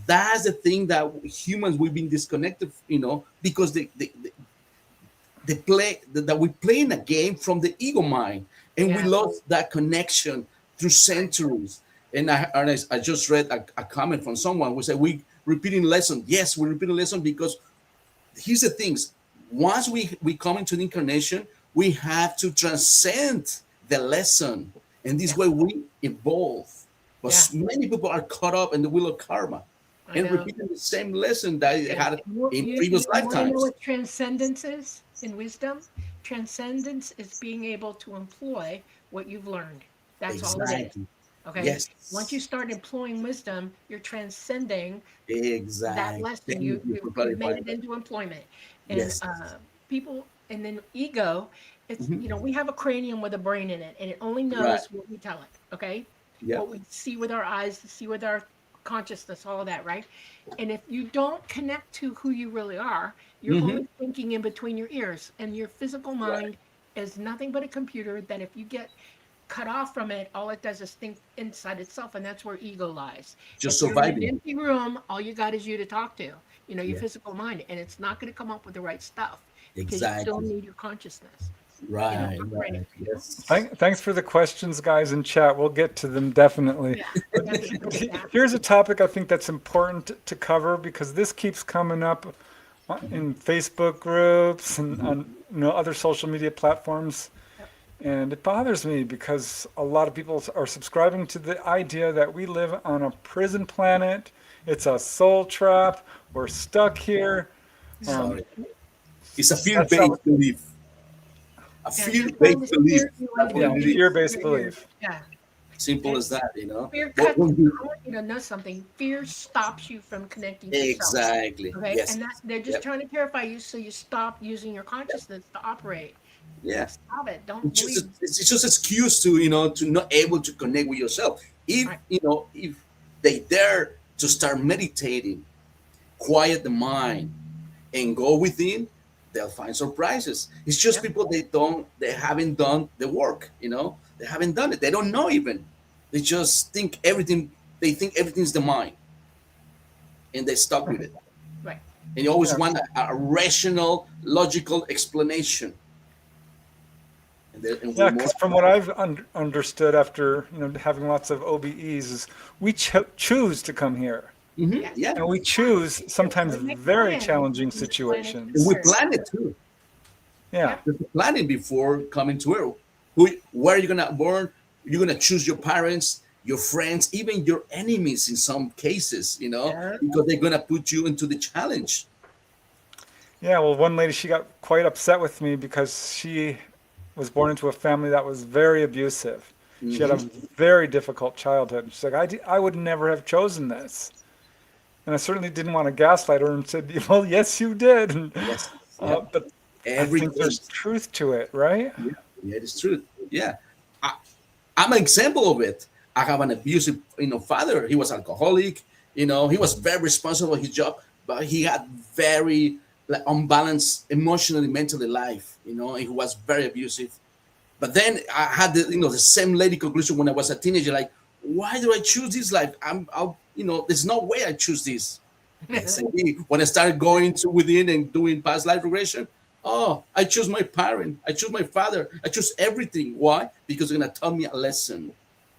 C: That's the thing that humans we've been disconnected, because they play that we play in a game from the ego mind, and we
A: Yeah.
C: lost that connection through centuries. And I just read a comment from someone who said we repeating lesson. Yes, we're repeating lesson because here's the things. Once we come into the incarnation, we have to transcend the lesson, and this way we evolve. But many people are caught up in the wheel of karma
A: I
C: and
A: know.
C: repeating the same lesson that they had in
A: You
C: previous
A: wanna know
C: lifetimes.
A: what transcendence is in wisdom? Transcendence is being able to employ what you've learned. That's all it is.
C: Exactly.
A: Okay.
C: Yes.
A: Once you start employing wisdom, you're transcending that
C: Exactly.
A: lesson.
C: Thank
A: You
C: for
A: made
C: clarifying
A: it
C: that.
A: into employment. And
C: Yes.
A: people, and then ego, it's,
C: Mhm.
A: we have a cranium with a brain in it, and it only knows
C: Right.
A: what we tell it. Okay.
C: Yeah.
A: What we see with our eyes, see with our consciousness, all of that, right? And if you don't connect to who you really are, you're
C: Mhm.
A: only thinking in between your ears, and your physical
C: Right.
A: mind is nothing but a computer that if you get cut off from it, all it does is think inside itself, and that's where ego lies.
C: Just
A: If you're in an
C: surviving.
A: empty room, all you got is you to talk to, your
C: Yeah.
A: physical mind, and it's not going to come up with the right stuff because you still
C: Exactly.
A: need your consciousness.
C: Right.
A: operating.
C: Right. Yes.
B: Thanks for the questions, guys, in chat. We'll get to them definitely.
A: Yeah, definitely. Yeah.
B: Here's a topic I think that's important to cover because this keeps coming up in Facebook groups and on other social media platforms.
A: Yep.
B: And it bothers me because a lot of people are subscribing to the idea that we live on a prison planet. It's a soul trap. We're stuck here.
A: No.
B: Um,
C: Sorry. It's a
B: that's not
C: fear-based
B: what,
C: belief. A
A: Yeah, they're trying to
C: fear-based belief.
A: scare you
C: That's
A: into
C: what
B: yeah,
C: it
A: thinking
C: is.
B: fear-based
A: you're-
B: belief.
A: Yeah.
C: Simple
A: And
C: as that, you know.
A: fear
C: But
A: cuts.
C: when
A: I
C: you
A: want you to know something. Fear stops you from connecting to self.
C: exactly,
A: Okay,
C: yes,
A: and that they're just
C: yep,
A: trying to terrify you, so you stop using your
C: yep,
A: consciousness to operate.
C: yeah.
A: Stop it. Don't
C: It's just
A: believe.
C: it's just excuse to to not able to connect with yourself. If
A: Right.
C: if they dare to start meditating, quiet the mind, and go within, they'll find surprises. It's just
A: Yep.
C: people they haven't done the work. They haven't done it. They don't know even. They just think everything. They think everything's the mind, and they stuck with it.
A: Right.
C: And you always
B: Yeah,
C: want a rational, logical explanation. And
B: yeah.
C: we're more
B: Because from what I've understood after having lots of OBEs, is we choose to come here,
A: Yes.
C: yeah,
B: and we choose sometimes
A: We make
B: very
A: plans.
B: challenging
A: We plan it
C: and
B: situations.
C: we
A: forward.
C: plan it too.
B: Yeah,
A: Yep.
C: There's planning before coming to Earth. Where are you gonna born? You're gonna choose your parents, your friends, even your enemies in some cases.
A: Yep.
C: Because they're gonna put you into the challenge.
B: yeah. Well, one lady, she got quite upset with me because she was born into a family that was very abusive. She had a
C: Hmm.
B: very difficult childhood. She's like, I would never have chosen this. And I certainly didn't want to gaslight her and said, well, yes, you did.
C: Yes. Yep.
B: But I
C: Every
B: think there's
C: case.
B: truth to it, right?
C: Yeah. Yeah, it's true. Yeah. I, I'm an example of it. I have an abusive, father. He was alcoholic. He was very responsible for his job, but he had very like unbalanced emotionally, mentally life. And he was very abusive. But then I had the same lady conclusion when I was a teenager. Like, why do I choose this life? There's no way I choose this. Yes, indeed. When I started going to within and doing past life regression, oh, I choose my parent, I choose my father, I choose everything. Why? Because they're gonna tell me a lesson. What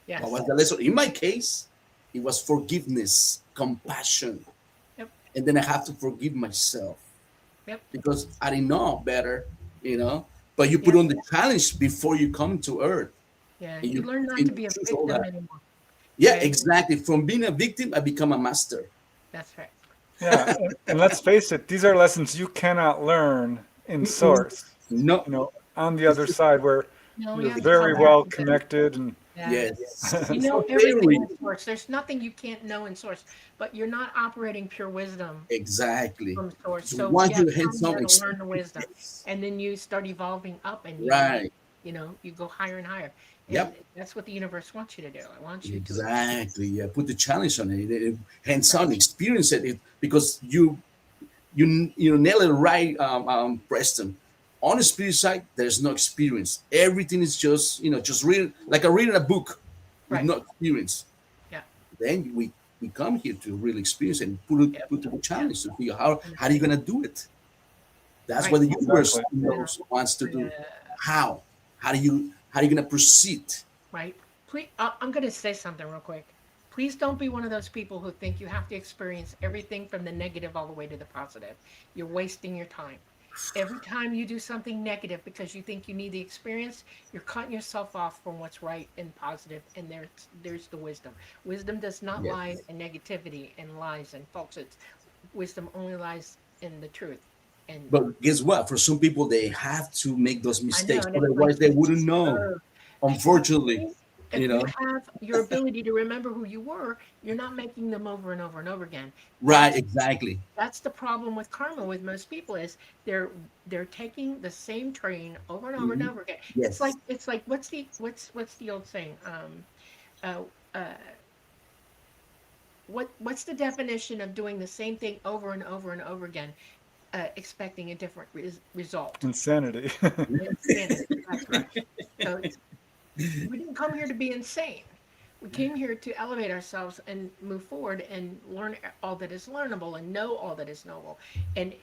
A: Yes.
C: was the lesson? In my case, it was forgiveness, compassion,
A: Yep.
C: and then I have to forgive myself
A: Yep.
C: because I didn't know better, you know. But you put
A: Yep.
C: on the challenge before you come to Earth,
A: Yeah.
C: and
A: You learn not to be a
C: choose all
A: victim
C: that.
A: anymore.
C: Yeah,
A: Okay.
C: exactly. From being a victim, I become a master.
A: That's right.
B: Yeah. And let's face it, these are lessons you cannot learn in
C: Mm-mm.
B: source,
C: No,
B: on the other side where
A: No, you
B: you're
A: have to come
B: very
A: back
B: well
A: to that.
B: connected and
A: Yeah.
C: yes,
A: You
C: for
A: know everything
C: theory.
A: in source. There's nothing you can't know in source, but you're not operating pure wisdom
C: Exactly.
A: from source.
C: So
A: So
C: once
A: you have
C: you
A: to
C: hit
A: come
C: some
A: here to learn the wisdom,
C: experience,
A: and then you start evolving up, and
C: right?
A: you go higher and higher, and
C: Yep,
A: that's what the universe wants you to do. It wants you to experience.
C: exactly. Yeah, put the challenge on it,
A: That's right.
C: hands-on, experience because you nail it right, Preston. On the spirit side, there's no experience. Everything is just read like a reading a book with
A: Right.
C: no experience.
A: Yeah.
C: Then we come here to really experience and put it
A: Yep.
C: put to the
A: Yeah.
C: challenge to figure how are you
A: Understand.
C: gonna do it. That's what
A: Right.
C: the universe
B: exactly.
C: wants to do.
A: Yeah.
C: How? How are you gonna proceed?
A: Right. Please, I'm going to say something real quick. Please don't be one of those people who think you have to experience everything from the negative all the way to the positive. You're wasting your time. Every time you do something negative because you think you need the experience, you're cutting yourself off from what's right and positive, and there's the wisdom. Wisdom does not
C: Yes.
A: lie in negativity and lies and falsehoods. Wisdom only lies in the truth. And
C: But guess what? For some people, they have to make those
A: I know,
C: mistakes,
A: and it's like,
C: otherwise they wouldn't know.
A: uh,
C: Unfortunately,
A: if
C: you
A: you
C: know.
A: have your ability to remember who you were, you're not making them over and over and over again.
C: Right?
A: That's
C: Exactly.
A: that's the problem with karma with most people is they're they're taking the same train over and over and
C: Hmm.
A: over again.
C: Yes.
A: It's like what's the old saying? Uh, uh, what's the definition of doing the same thing over and over and over again, expecting a different result?
B: Insanity.
A: Insanity. That's right. So we didn't come here to be insane. We came here to elevate ourselves and move forward and learn all that is learnable and know all that is knowable. And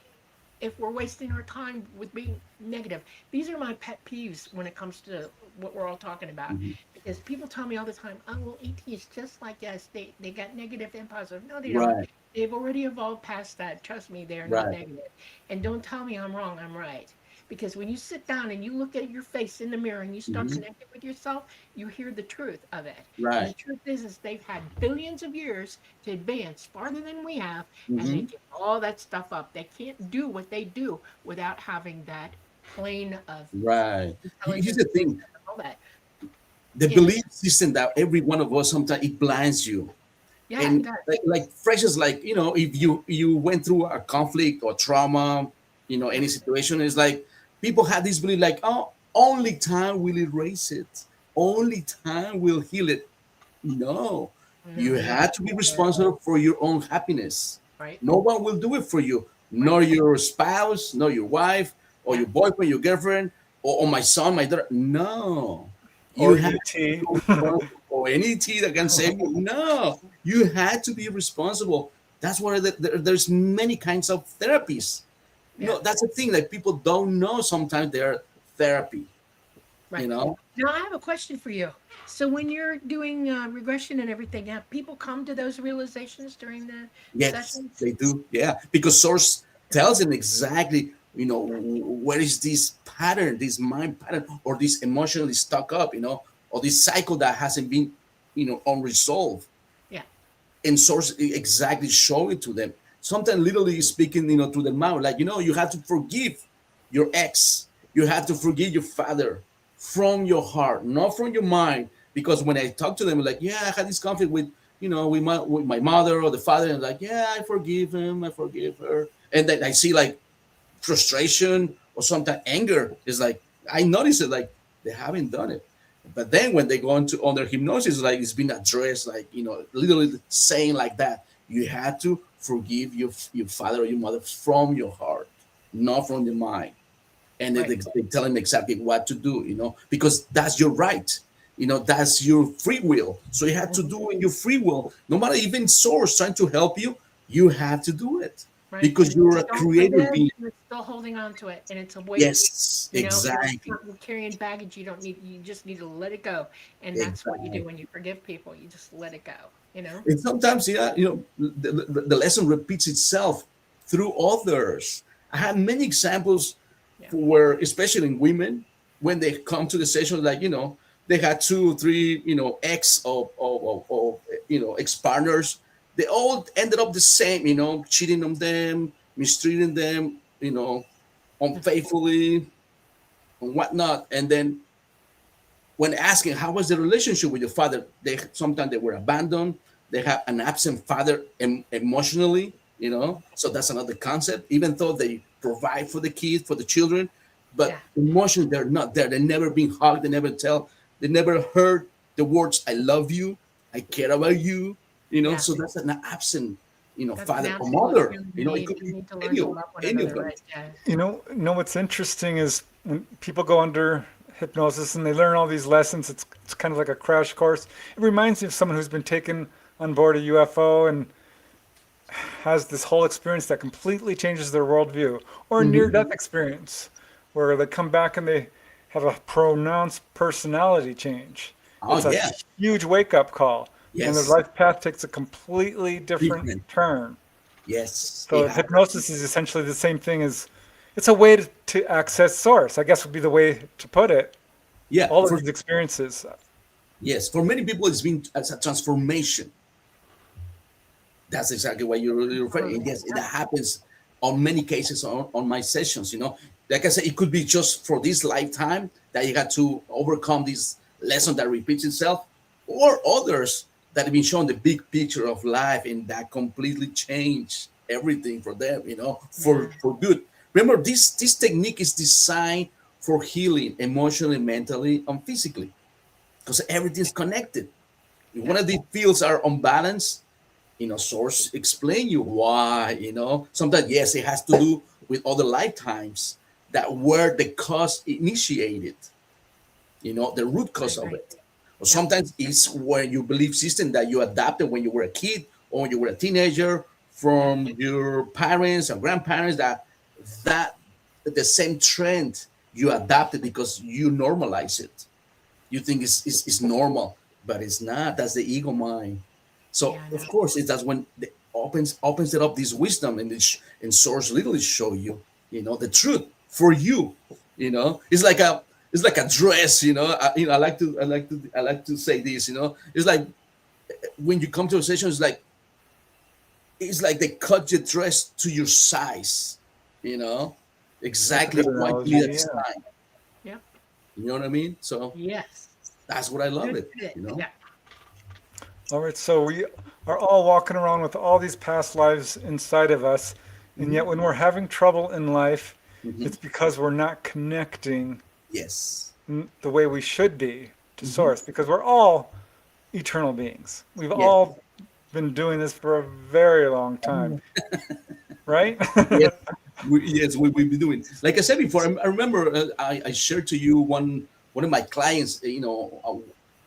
A: if we're wasting our time with being negative, these are my pet peeves when it comes to what we're all talking about.
C: Mhm.
A: Because people tell me all the time, oh, well, ET is just like us. They got negative and positive. No, they don't.
C: Right.
A: They've already evolved past that. Trust me, they're not
C: Right.
A: negative. And don't tell me I'm wrong, I'm right. Because when you sit down and you look at your face in the mirror and you start
C: Hmm.
A: connecting with yourself, you hear the truth of it. And the
C: Right.
A: truth is they've had billions of years to advance farther than we have, and they
C: Hmm.
A: give all that stuff up. They can't do what they do without having that plane of
C: Right. Here's
A: intelligence,
C: the
A: wisdom,
C: thing:
A: and all that.
C: the
A: Yeah,
C: belief system that every one of us sometimes it blinds you.
A: yeah, it
C: And
A: does.
C: like fresh is like, if you went through a conflict or trauma,
A: Yeah.
C: any situation, is like people have this belief like, oh, only time will erase it, only time will heal it. No, you
A: No, you
C: had to be
A: gotta,
C: responsible for your own happiness.
A: right,
C: No one will do it for you,
A: right.
C: nor your spouse, nor your wife, or
A: Yeah.
C: your boyfriend, your girlfriend, or my son, my daughter. No, you
B: Or
C: had
B: ET.
C: to, or any tea that can save you. No, you had to be responsible. That's why there's many kinds of therapies.
A: Yeah.
C: That's the thing that people don't know. Sometimes they're therapy. You
A: Right.
C: know.
A: Now, I have a question for you. So, when you're doing regression and everything, have people come to those realizations during the
C: Yes,
A: sessions?
C: they do. Yeah, because source tells them exactly, where is this pattern, this mind pattern, or this emotionally stuck up, or this cycle that hasn't been, unresolved.
A: Yeah.
C: And source exactly show it to them. Sometimes literally speaking, through the mouth, like, you have to forgive your ex. You have to forgive your father from your heart, not from your mind. Because when I talk to them, like, yeah, I had this conflict with, with my mother or the father, and like, yeah, I forgive him, I forgive her. And then I see like frustration or sometimes anger. Is like, I notice it, like they haven't done it. But then when they go into under hypnosis, like it's been addressed, like, literally saying like that, you had to forgive your father or your mother from your heart, not from the mind. And
A: Right.
C: they tell him exactly what to do, because that's your right. That's your free will. So you have to
A: Mhm.
C: do in your free will, no matter even source trying to help you, you have to do it
A: Right.
C: because
A: And if
C: you're
A: you
C: a
A: don't
C: creator
A: forgive,
C: being.
A: you're still holding on to it, and it's a weight.
C: Yes,
A: And it's
C: exactly.
A: not carrying baggage. You don't need. You just need to let it go, and that's what you do
C: Exactly.
A: when you forgive people. You just let it go. You know.
C: And sometimes, yeah, the lesson repeats itself through others. I have many examples
A: Yeah.
C: where, especially in women, when they come to the session, like, they had two, three, ex of ex partners. They all ended up the same, cheating on them, mistreating them, unfaithfully and whatnot. And then when asking how was the relationship with your father, they sometimes they were abandoned. They have an absent father emotionally, so that's another concept. Even though they provide for the kids, for the children, but
A: Yeah.
C: emotionally they're not there. They never been hugged. They never heard the words "I love you," "I care about you."
A: Yeah.
C: So that's an absent,
A: That's an
C: father or
A: absolute
C: mother.
A: human
C: It
A: need.
C: could
A: We
C: be
A: need to learn to love one
C: any of
A: another,
C: them.
A: right? Yeah.
B: You know what's interesting is when people go under hypnosis and they learn all these lessons, it's kind of like a crash course. It reminds me of someone who's been taken on board a UFO and has this whole experience that completely changes their worldview, or a
C: Hmm.
B: near-death experience where they come back and they have a pronounced personality change.
C: Oh
B: It's a
C: yeah,
B: huge wake-up call, and their
C: yes,
B: life path takes a completely different
C: different.
B: turn.
C: Yes, it
B: So
C: happens.
B: hypnosis is essentially the same thing as it's a way to access source, I guess would be the way to put it.
C: Yeah,
B: All of these experiences.
C: yes, for many people, it's been as a transformation. That's exactly what you're referring. And yes,
A: Yeah.
C: that happens on many cases on my sessions. Like I said, it could be just for this lifetime that you had to overcome this lesson that repeats itself, or others that have been shown the big picture of life and that completely changed everything for them. For
A: Yeah.
C: good. Remember, this technique is designed for healing emotionally, mentally, and physically because everything's connected. If one
A: Yeah.
C: of these fields are unbalanced, source explain you why. Sometimes yes, it has to do with other lifetimes that were the cause initiated. The root cause
A: Right.
C: of
A: Right.
C: it. Or
A: Yeah.
C: sometimes it's when your belief system that you adapted when you were a kid or when you were a teenager
A: Yeah.
C: from your parents or grandparents that the same trend you adapted because you normalize it. You think it's normal, but it's not. That's the ego mind. So
A: Yeah. I
C: of
A: know.
C: course, that's when opens it up, this wisdom, and source literally show you, the truth for you. It's like a dress. I like to say this. It's like when you come to a session, it's like they cut your dress to your size. You know,
B: That's a
C: exactly
B: good
C: what you need
B: analogy.
C: at the
B: Yeah.
C: time.
A: Yep.
C: You know what I mean? So
A: Yes.
C: that's what I love
A: Good
C: it.
A: fit.
C: You know.
A: Yeah.
B: All right, so we are all walking around with all these past lives inside of us, and
C: Hmm.
B: yet when we're having trouble in life,
C: Hmm.
B: it's because we're not connecting
C: Yes.
B: the way we should be to
C: Hmm.
B: Source, because we're all eternal beings. We've
C: Yes.
B: all been doing this for a very long time, right?
C: Yes. We've been doing. Like I said before, I remember I shared to you one of my clients.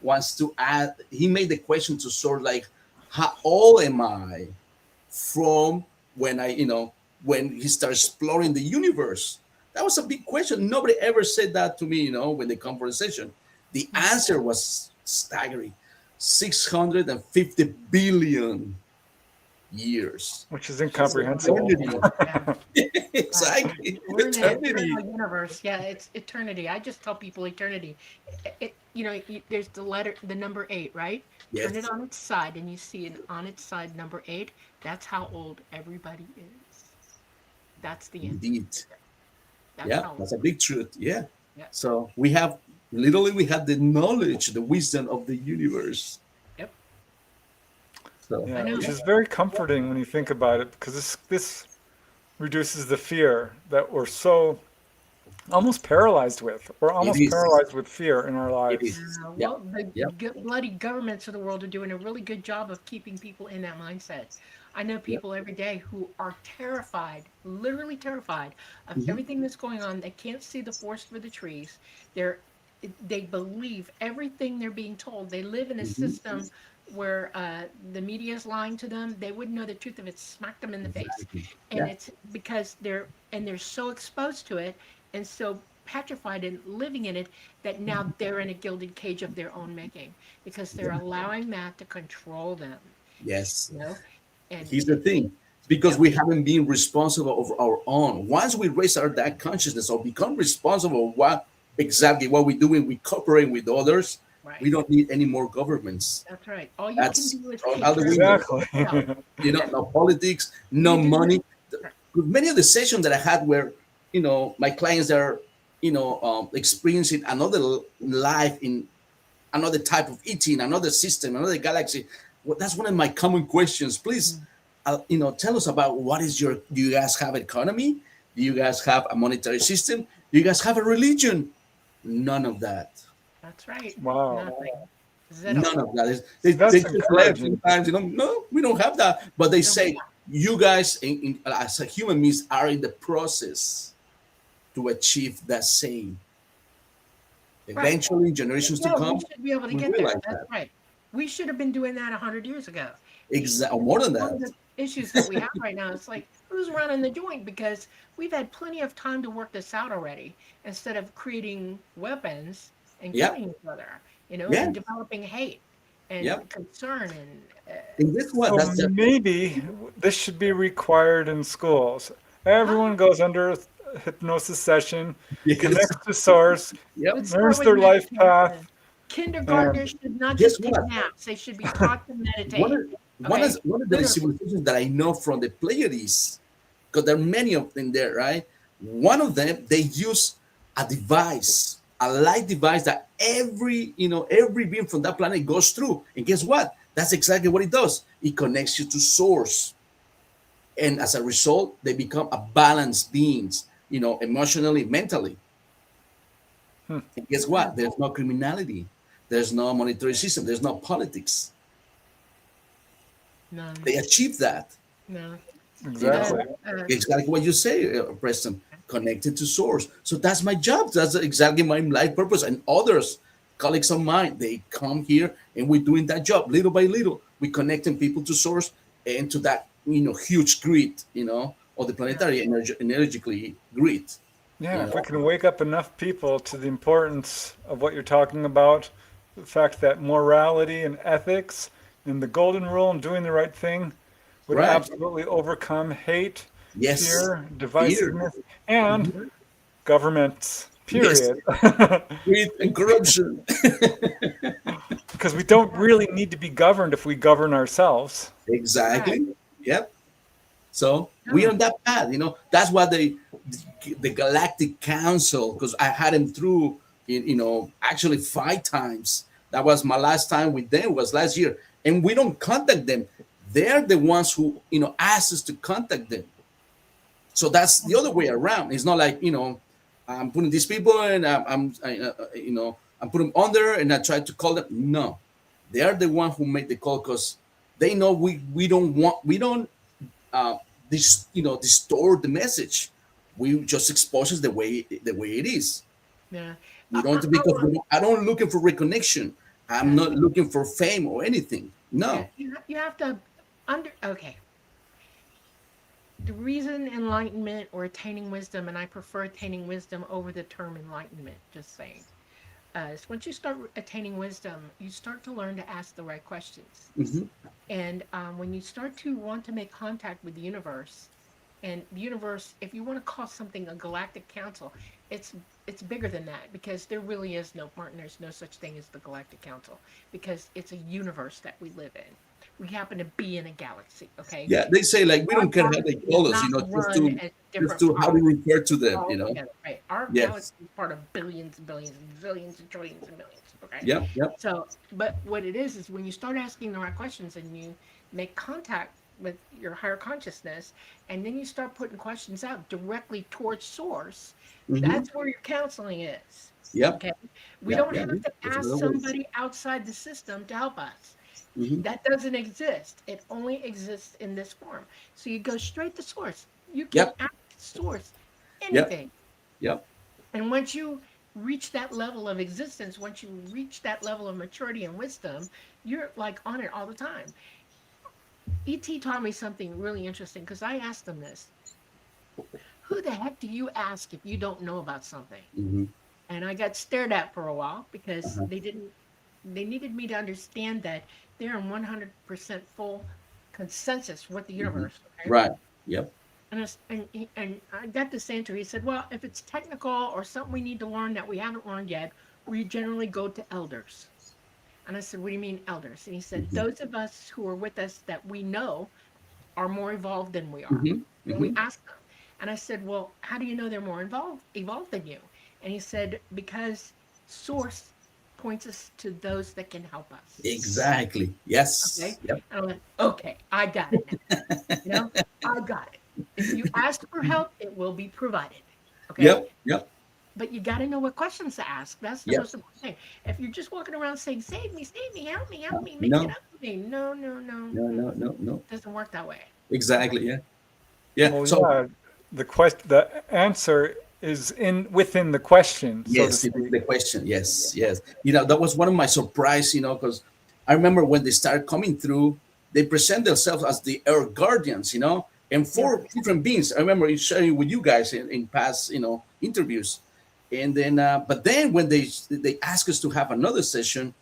C: Wants to add. He made the question to sort like, how old am I from when he started exploring the universe? That was a big question. Nobody ever said that to me. When they come for a session, the answer was staggering: 650 billion years.
B: Which is
C: It's
B: incomprehensible.
C: eternity.
A: Yeah.
C: Exactly.
A: We're in an
C: Eternity.
A: eternal universe. Yeah, it's eternity. I just tell people eternity. There's the number 8, right? Turn it
C: Yes,
A: on its side, and you see on its side number 8. That's how old everybody is. That's the end.
C: indeed.
A: That's
C: Yeah,
A: how old.
C: that's a big truth. Yeah.
A: Yeah.
C: So we have the knowledge, the wisdom of the universe.
A: Yep.
C: So
A: I
B: Yeah,
A: know.
B: which is very comforting when you think about it, because this reduces the fear that we're so almost paralyzed with. We're
C: it
B: almost
C: is.
B: paralyzed with fear in our
C: It
B: lives.
C: is. Yeah.
A: Well, the
C: Yeah.
A: bloody governments of the world are doing a really good job of keeping people in that mindset. I know
C: Yeah.
A: people every day who are terrified, literally terrified of
C: Hmm.
A: everything that's going on. They can't see the forest for the trees. They're they believe everything they're being told. They live in a
C: Hmm.
A: system where the media is lying to them. They wouldn't know the truth if it smacked them in the face,
C: Exactly.
A: and
C: Yeah.
A: it's because they're so exposed to it and so petrified and living in it that now they're in a gilded cage of their own making because they're
C: Yeah.
A: allowing that to control them.
C: Yes.
A: You know, and
C: Here's the thing. Because
A: yep,
C: we haven't been responsible of our own. Once we raise our that consciousness or become responsible of what we're doing, we cooperate with others. We
A: right.
C: don't need any more governments.
A: That's right. All you can
C: That's
A: do is
C: thrown
A: take
C: out the
A: care of
C: window.
B: Exactly.
A: yourself.
C: No politics, no
A: You do that.
C: money. Many of the sessions that I had where, my clients are, experiencing another life in another type of eating, another system, another galaxy. Well, that's one of my common questions. Please,
A: Mm.
C: tell us about do you guys have economy? Do you guys have a monetary system? Do you guys have a religion? None of that.
A: That's right.
B: Wow.
A: Nothing. Zero.
C: None of that.
B: See,
C: They
B: that's
C: just left
B: encouraging.
C: sometimes, no, we don't have that. But they
A: No, we
C: say, you guys, as a human beings, are in the process to achieve that same.
A: right.
C: Eventually, generations to
A: Yeah, we
C: come,
A: should be able to
C: we
A: get there.
C: realize
A: That's
C: that.
A: right. We should have been doing that 100 years ago.
C: Or more than
A: One
C: that.
A: of the issues that we have right now is like, who's running the joint? Because we've had plenty of time to work this out already instead of creating weapons and
C: Yeah,
A: killing each other,
C: yeah,
A: and developing hate
C: yeah.
A: and concern. And
C: And guess what?
B: So
C: That's the
B: maybe this should be required in schools. Everyone goes under a hypnosis session,
C: yes,
B: connects to Source,
C: yep.
A: let's start
B: learns
A: with
B: their life
A: meditation.
B: path, and
A: Kindergartners should not
C: Guess
A: just
C: what?
A: take naps, they should be taught to
C: One
A: meditate.
C: of
A: Okay?
C: one of the
A: Literally.
C: civilizations that I know from the Pleiades, because there are many of them there, right? One of them, they use a device, a light device that every being from that planet goes through. And guess what? That's exactly what it does. It connects you to source. And as a result, they become a balanced beings, emotionally, mentally.
B: hmm,
C: And guess
A: Yeah.
C: what? There's no criminality. There's no monetary system. There's no politics.
A: No,
C: They achieve that.
A: no.
C: You know,
B: exactly.
C: exactly what you say, Preston, connected to source. So that's my job. That's exactly my life purpose. And others, colleagues of mine, they come here and we're doing that job little by little. We're connecting people to source and to that, huge grid, or the
A: Yeah.
C: planetary energetically grid.
B: Yeah,
C: You
B: if we
C: know,
B: can wake up enough people to the importance of what you're talking about, the fact that morality and ethics and the golden rule and doing the right thing, would
C: Right.
B: absolutely overcome hate,
C: Yes.
B: fear,
C: Fear.
B: divisiveness, and governments,
C: Yes.
B: period.
C: Greed and corruption.
B: Because we don't really need to be governed if we govern ourselves.
C: Exactly. Yep. So we
A: Yeah.
C: on that path, That's why the Galactic Council, because I had him through, actually 5 times. That was my last time with them, was last year, and we don't contact them. They're the ones who asked us to contact them. So that's the other way around. It's not like I'm putting these people and I'm putting them under and I try to call them. No, they are the one who made the call because they know we don't distort the message. We just expose it the way it is.
A: Yeah.
C: We don't because I don't looking for recognition. I'm not looking for fame or anything. No.
A: Yeah, you have to okay. The reason enlightenment or attaining wisdom, and I prefer attaining wisdom over the term enlightenment, just saying. Is once you start attaining wisdom, you start to learn to ask the right questions.
C: Hmm.
A: And when you start to want to make contact with the universe, and the universe, if you want to call something a galactic council, it's bigger than that because there really is no Martin. There's no such thing as the galactic council because it's a universe that we live in. We happen to be in a galaxy. Okay.
C: Yeah, they say like we don't care how they call us, just to how we refer to them,
A: Right. Our
C: Yes.
A: galaxy is part of billions and billions and zillions and trillions and millions. Okay.
C: Yep.
A: So, but what it is when you start asking the right questions and you make contact with your higher consciousness, and then you start putting questions out directly towards source,
C: Mhm.
A: that's where your counseling is.
C: Yep.
A: Okay. We
C: Yep,
A: don't
C: yeah,
A: have to
C: that's
A: ask
C: another way.
A: somebody outside the system to help us.
C: Mhm.
A: That doesn't exist. It only exists in this form. So you go straight to source. You can
C: Yep.
A: ask source
C: Yep.
A: anything.
C: Yep.
A: And once you reach that level of existence, once you reach that level of maturity and wisdom, you're like on it all the time. ET taught me something really interesting because I asked them this. Who the heck do you ask if you don't know about something?
C: Mhm.
A: And I got stared at for a while because
C: Uh-huh.
A: they needed me to understand that they're in 100% full consensus with the
C: Mhm.
A: universe. Okay?
C: Right. Yep.
A: And I got this answer. He said, well, if it's technical or something we need to learn that we haven't learned yet, we generally go to elders. And I said, what do you mean elders? And he said,
C: Mhm.
A: those of us who are with us that we know are more evolved than we are.
C: Mhm.
A: And we
C: Mhm.
A: ask them. And I said, well, how do you know they're more evolved than you? And he said, because source points us to those that can help us.
C: Exactly. Yes.
A: Okay.
C: Yep.
A: And I went, okay, I got it now. I got it. If you ask for help, it will be provided. Okay.
C: Yep. Yep.
A: But you got to know what questions to ask. That's the
C: Yep.
A: most important thing. If you're just walking around saying, save me, help me, make it
C: No.
A: up to me. No.
C: No. No. No. No.
A: It doesn't work that way.
C: Exactly. Yeah. Yeah.
B: Well,
C: So
B: yeah, the answer is within the question, so to
C: yes, it is
B: speak.
C: the question. Yes. Yes. That was one of my surprise. Because I remember when they started coming through, they present themselves as the Earth Guardians. And four different beings. I remember sharing with you guys in past, interviews. And then, but then when they asked us to have another session,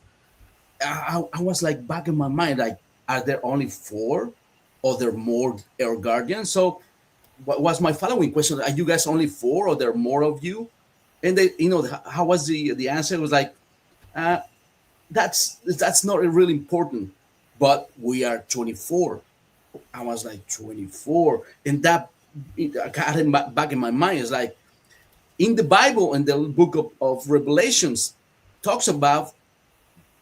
C: I was like back in my mind, like, are there only four, or there more Air Guardians? So, what was my following question? Are you guys only four, or there are more of you? And they, how was the answer? It was like, uh, that's not really important, but we are 24. I was like 24, and that I got it back in my mind. It's like in the Bible, in the book of Revelations, talks about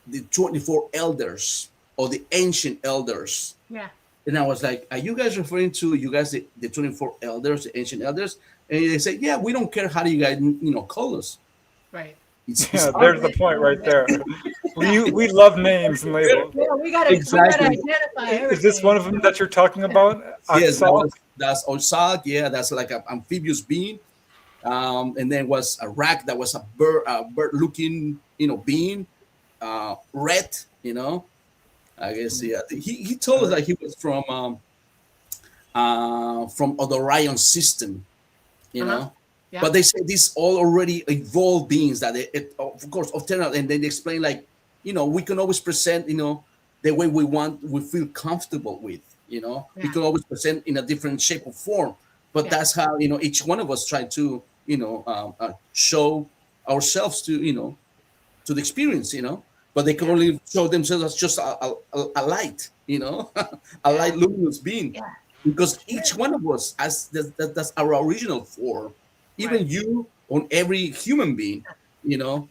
C: the 24 elders or the ancient elders.
A: Yeah.
C: And I was like, are you guys referring to you guys, the 24 elders, the ancient elders? And they said, yeah, we don't care how do you guys, call us.
A: Right.
C: It's
B: Yeah,
C: our
B: there's the point right there. We love names and labels.
A: Yeah, we gotta
C: Exactly.
A: identify everything.
B: Is this one of them that you're talking about?
C: Yes,
B: Axel?
C: that's Osag. Yeah, that's like an amphibious being. And then was a rat that was a bird-looking, being, red. I guess yeah. He told us that he was from the Orion system.
A: Uh-huh. Yeah.
C: But they say these all already evolved beings that of course alternate, and then they explain like we can always present the way we feel comfortable with. You know,
A: Yeah.
C: he could always present in a different shape or form. But
A: Yeah.
C: that's how, you know, each one of us try to, you know, show ourselves to, you know, to the experience, you know. But they can
A: Yeah.
C: only show themselves as just a light, you know, a
A: Yeah.
C: light luminous being.
A: Yeah.
C: Because each
A: Sure.
C: one of us, as that's our original form. Even
A: Right.
C: you, on every human being, you know,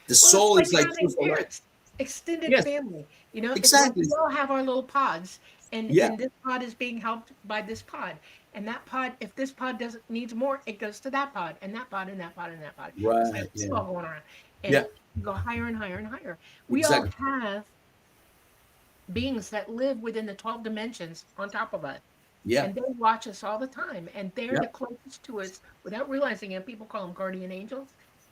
C: the
A: Well, it's
C: soul
A: like
C: is like
A: having
C: just a light.
A: parents, extended
C: Yes,
A: family. You know, it's like
C: exactly.
A: we all have our little pods,
C: Yeah,
A: and this pod is being helped by this pod, and that pod. If this pod doesn't needs more, it goes to that pod, and that pod, and that pod, and that pod. It's like
C: right.
A: this
C: Yeah,
A: all going around, and
C: yeah,
A: you go higher and higher and higher. We all
C: exactly.
A: have beings that live within the 12 dimensions on top of us.
C: Yeah,
A: And they watch us all the time, and they're
C: yeah,
A: the closest to us without realizing it. People call them guardian angels.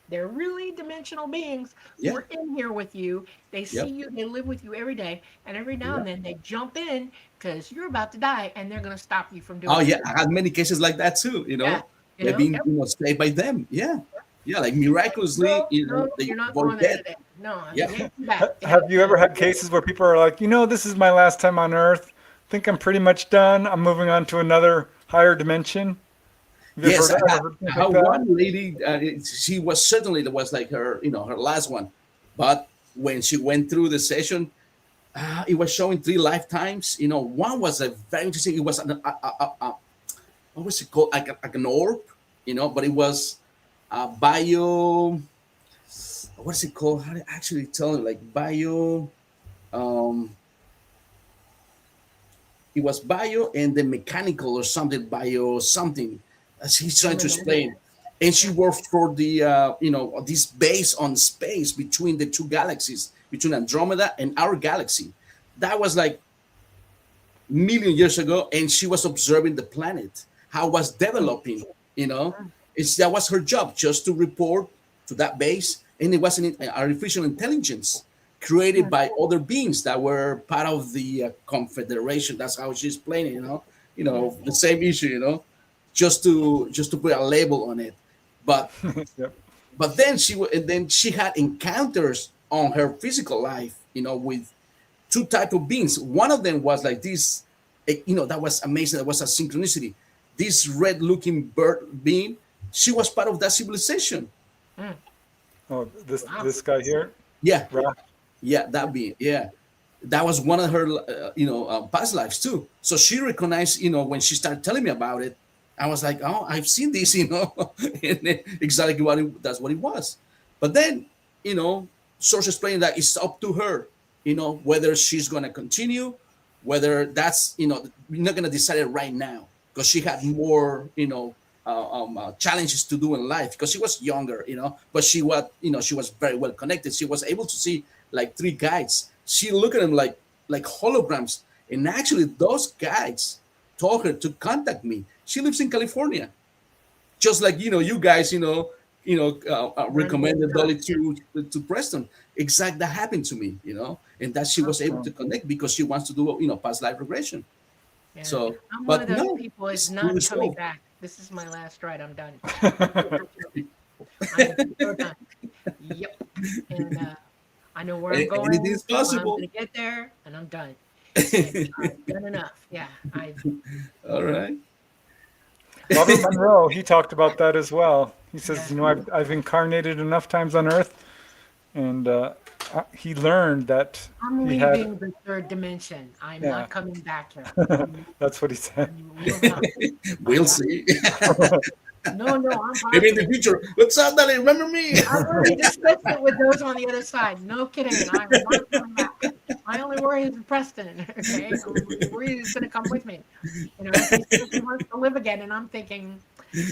A: They're really dimensional beings who
C: yeah,
A: are in here with you. They
C: yeah,
A: see you, they live with you every day, and every now
C: yeah.
A: and then they jump in because you're about to die, and they're going to stop you from
C: Oh
A: doing
C: yeah,
A: it.
C: I had many cases like that too. You
A: Yeah,
C: know, they've been,
A: yep.
C: you know, saved by them. Yeah, yeah, like
A: Like,
C: miraculously,
A: no,
C: you know,
A: no,
C: they
A: you're not
C: avoid
A: going there
C: death.
A: today. No,
C: Yeah,
A: you ain't coming back. Yeah,
B: Have you ever had cases where people are like, you know, this is my last time on Earth. Think I'm pretty much done. I'm moving on to another higher dimension. Have you
C: yes,
B: ever
C: I
B: heard things
C: had
B: like that?
C: one lady. She was certainly, that was like her, you know, her last one. But when she went through the session, it was showing 3 lifetimes. You know, one was a very interesting. It was what was it called? Like an orb, you know, but it was bio. What is it called? How to actually tell it? Like bio. Um, it was bio and then mechanical or something. Bio something. As he's trying to explain. And she
A: yeah,
C: worked for the you know, this base on space between the two galaxies, between Andromeda and our galaxy. That was like million years ago, and she was observing the planet, how it was developing. You know, that was her job, just to report to that base, and it was an artificial intelligence created by other beings that were part of the confederation. That's how she's playing it. You know, the same issue. You know, just to put a label on it, but
B: Yep.
C: then and then she had encounters on her physical life. You know, with two type of beings. One of them was like this, you know, that was amazing. That was a synchronicity. This red-looking bird being, she was part of that civilization.
A: mm,
B: Oh, this
A: wow.
B: this guy here,
C: Yeah,
B: Ra.
C: yeah, that being, yeah, that was one of her, you know, past lives too. So she recognized, you know, when she started telling me about it, I was like, oh, I've seen this, you know, and then exactly that's what it was. But then, you know, sources explaining that it's up to her, you know, whether she's going to continue, whether that's, you know, we're not going to decide it right now because she had more, you know, challenges to do in life because she was younger, you know, but she was, you know, she was very well connected. She was able to see like 3 guides. She looked at them like holograms, and actually those guides told her to contact me. She lives in California, just like, you know, you guys, recommended Dolly to Preston. Exactly, that happened to me, you know, and that she was able
B: Oh.
C: to connect because she wants to do, you know, past life regression.
A: Yeah.
C: So,
A: I'm one of
C: but
A: those
C: no,
A: people is
C: it's
A: not coming
C: resolved.
A: back. This is my last ride. I'm done. I am so done. Yep. And I know where I'm going.
C: Anything is
A: I know how I'm
C: possible.
A: going to get there, and I'm done. And I've done enough. Yeah.
C: All right.
B: Robert Monroe, he talked about that as well. He
A: Yeah.
B: says, you know, I've incarnated enough times on Earth, and he learned that
A: I'm
B: he had,
A: leaving the third dimension. I'm
B: yeah,
A: not coming back here.
B: that's what he said.
A: Will not.
C: We'll see.
A: No, no, I'm
C: Maybe in the
A: positive.
C: future. What's up, Dolly? Remember me?
A: I've already discussed it with those on the other side. No kidding. I'm not coming back. My only worry is Preston. Okay, I'm worried he's going to come with me. You know, he says he wants to live again, and I'm thinking,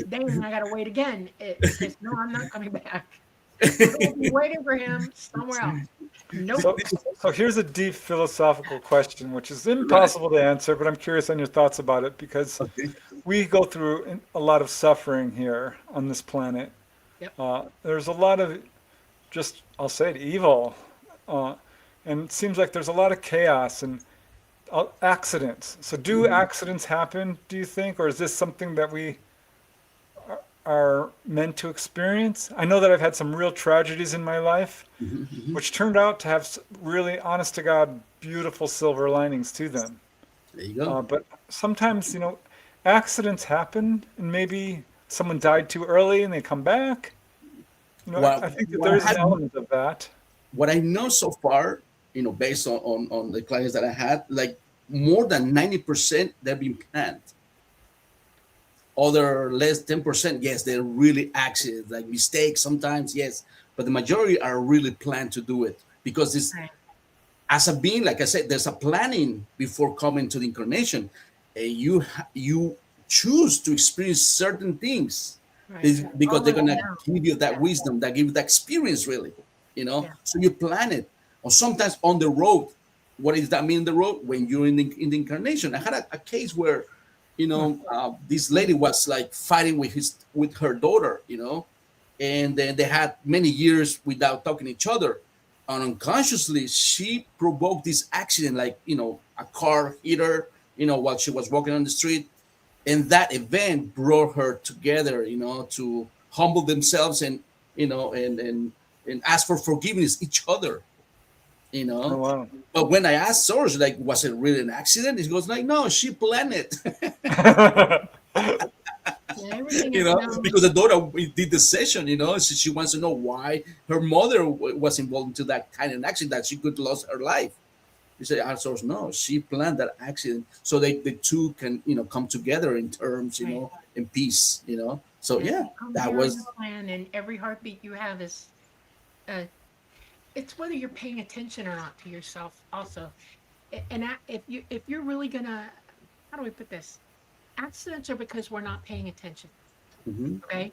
A: dang, I got to wait again. He says, no, I'm not coming back. I'm going to be waiting for him somewhere else. Nope.
B: So here's a deep philosophical question, which is
C: Right.
B: impossible to answer, but I'm curious on your thoughts about it because
C: Okay.
B: we go through a lot of suffering here on this planet.
A: Yep.
B: There's a lot of just, I'll say it, evil. Uh, and it seems like there's a lot of chaos and accidents. So do accidents happen, do you think? Or is this something that we are meant to experience? I know that I've had some real tragedies in my life, which turned out to have really, honest to God, beautiful silver linings to them.
C: There you go.
B: But sometimes, accidents happen, and maybe someone died too early and they come back.
C: What
B: I think that
C: what
B: there's
C: I
B: an element of that.
C: what I know so far, based on the clients that I had, like more than 90% they've been planned. Other less 10%, yes, they're really accidents, like mistakes sometimes, yes, but the majority are really planned to do it because this,
A: Right.
C: as a being, like I said, there's a planning before coming to the incarnation. You choose to experience certain things
A: Right.
C: because they're
A: Already
C: gonna
A: know.
C: give you that
A: Yeah.
C: wisdom, that give you that experience, really.
A: Yeah.
C: So you plan it, or sometimes on the road. What does that mean? The road when you're in the incarnation. I had a case where,
B: Hmm.
C: this lady was like fighting with her daughter, and then they had many years without talking to each other, and unconsciously she provoked this accident, like a car hit her, while she was walking on the street, and that event brought her together, to humble themselves and ask for forgiveness each other, you
B: Oh,
C: know.
B: wow.
C: But when I asked Soros, like, was it really an accident? He goes like, no, she planned it.
A: Yeah. Everything is known.
C: Because the daughter did the session, she wants to know why her mother was involved into that kind of accident that she could lose her life. He said, our source, no, she planned that accident so the two can, come together in terms,
A: Right.
C: in peace, So
A: Yeah.
C: yeah,
A: You come
C: that
A: here on the
C: was,
A: plan, and every heartbeat you have is. Uh, it's whether you're paying attention or not to yourself. Also, if you're really gonna, how do we put this? Accidents are because we're not paying attention.
C: hmm
A: Okay.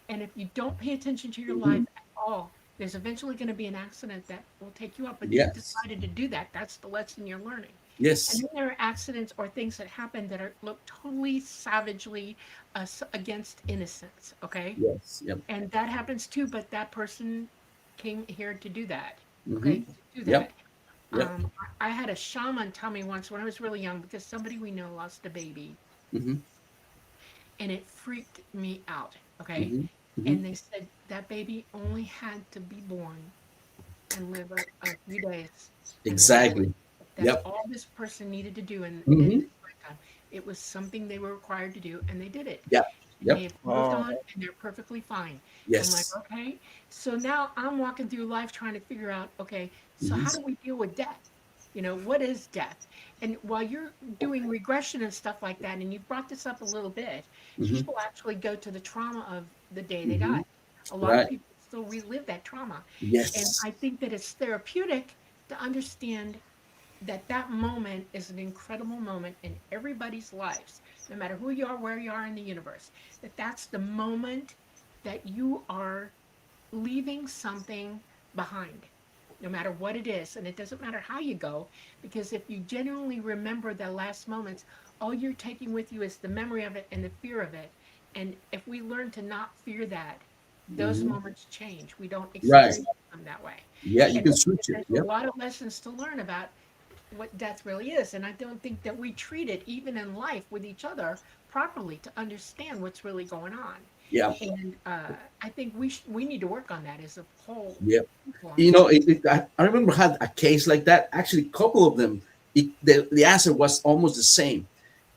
A: And if you don't pay attention to your life
C: hmm
A: at all, there's eventually going to be an accident that will take you up. But you've
C: yes,
A: decided to do that. That's the lesson you're learning. And
C: yes,
A: then there are accidents or things that happen that look totally savagely against innocence. Okay.
C: yes, yep,
A: And that happens too. But that person came here to do that.
C: hmm
A: Okay. To do
C: yep,
A: that.
C: yep,
A: I had a shaman tell me once when I was really young because somebody we know lost a baby
C: hmm
A: and it freaked me out. Okay.
C: hmm hmm
A: And they said that baby only had to be born and live a few days, and then that
C: exactly,
A: that's
C: yep,
A: all this person needed to do in
C: hmm
A: this lifetime. It was something they were required to do, and they did it.
C: yep,
A: And
C: yep,
A: they've moved
B: Wow.
A: on, and they're perfectly fine. I'm like,
C: yes,
A: okay. So now I'm walking through life trying to figure out, okay, so
C: hmm
A: how do we deal with death? What is death? And while you're doing regression and stuff like that, and you brought this up a little bit,
C: hmm
A: people actually go to the trauma of the day they
C: hmm
A: died. A lot of
C: right,
A: people still relive that trauma. And
C: yes,
A: I think that it's therapeutic to understand that that moment is an incredible moment in everybody's lives, no matter who you are, where you are in the universe, that's the moment that you are leaving something behind, no matter what it is. And it doesn't matter how you go, because if you genuinely remember the last moments, all you're taking with you is the memory of it and the fear of it. And if we learn to not fear that, those
C: hmm
A: moments change. We don't
C: right,
A: experience them that way.
C: yeah, you
A: And
C: can switch it,
A: there's a
C: yep,
A: lot of lessons to learn about what death really is. And I don't think that we treat it, even in life with each other, properly to understand what's really going on.
C: yeah,
A: And I think we need to work on that as a whole
C: yep.
A: people on this planet.
C: I remember had a case like that. Actually, a couple of them. The answer was almost the same.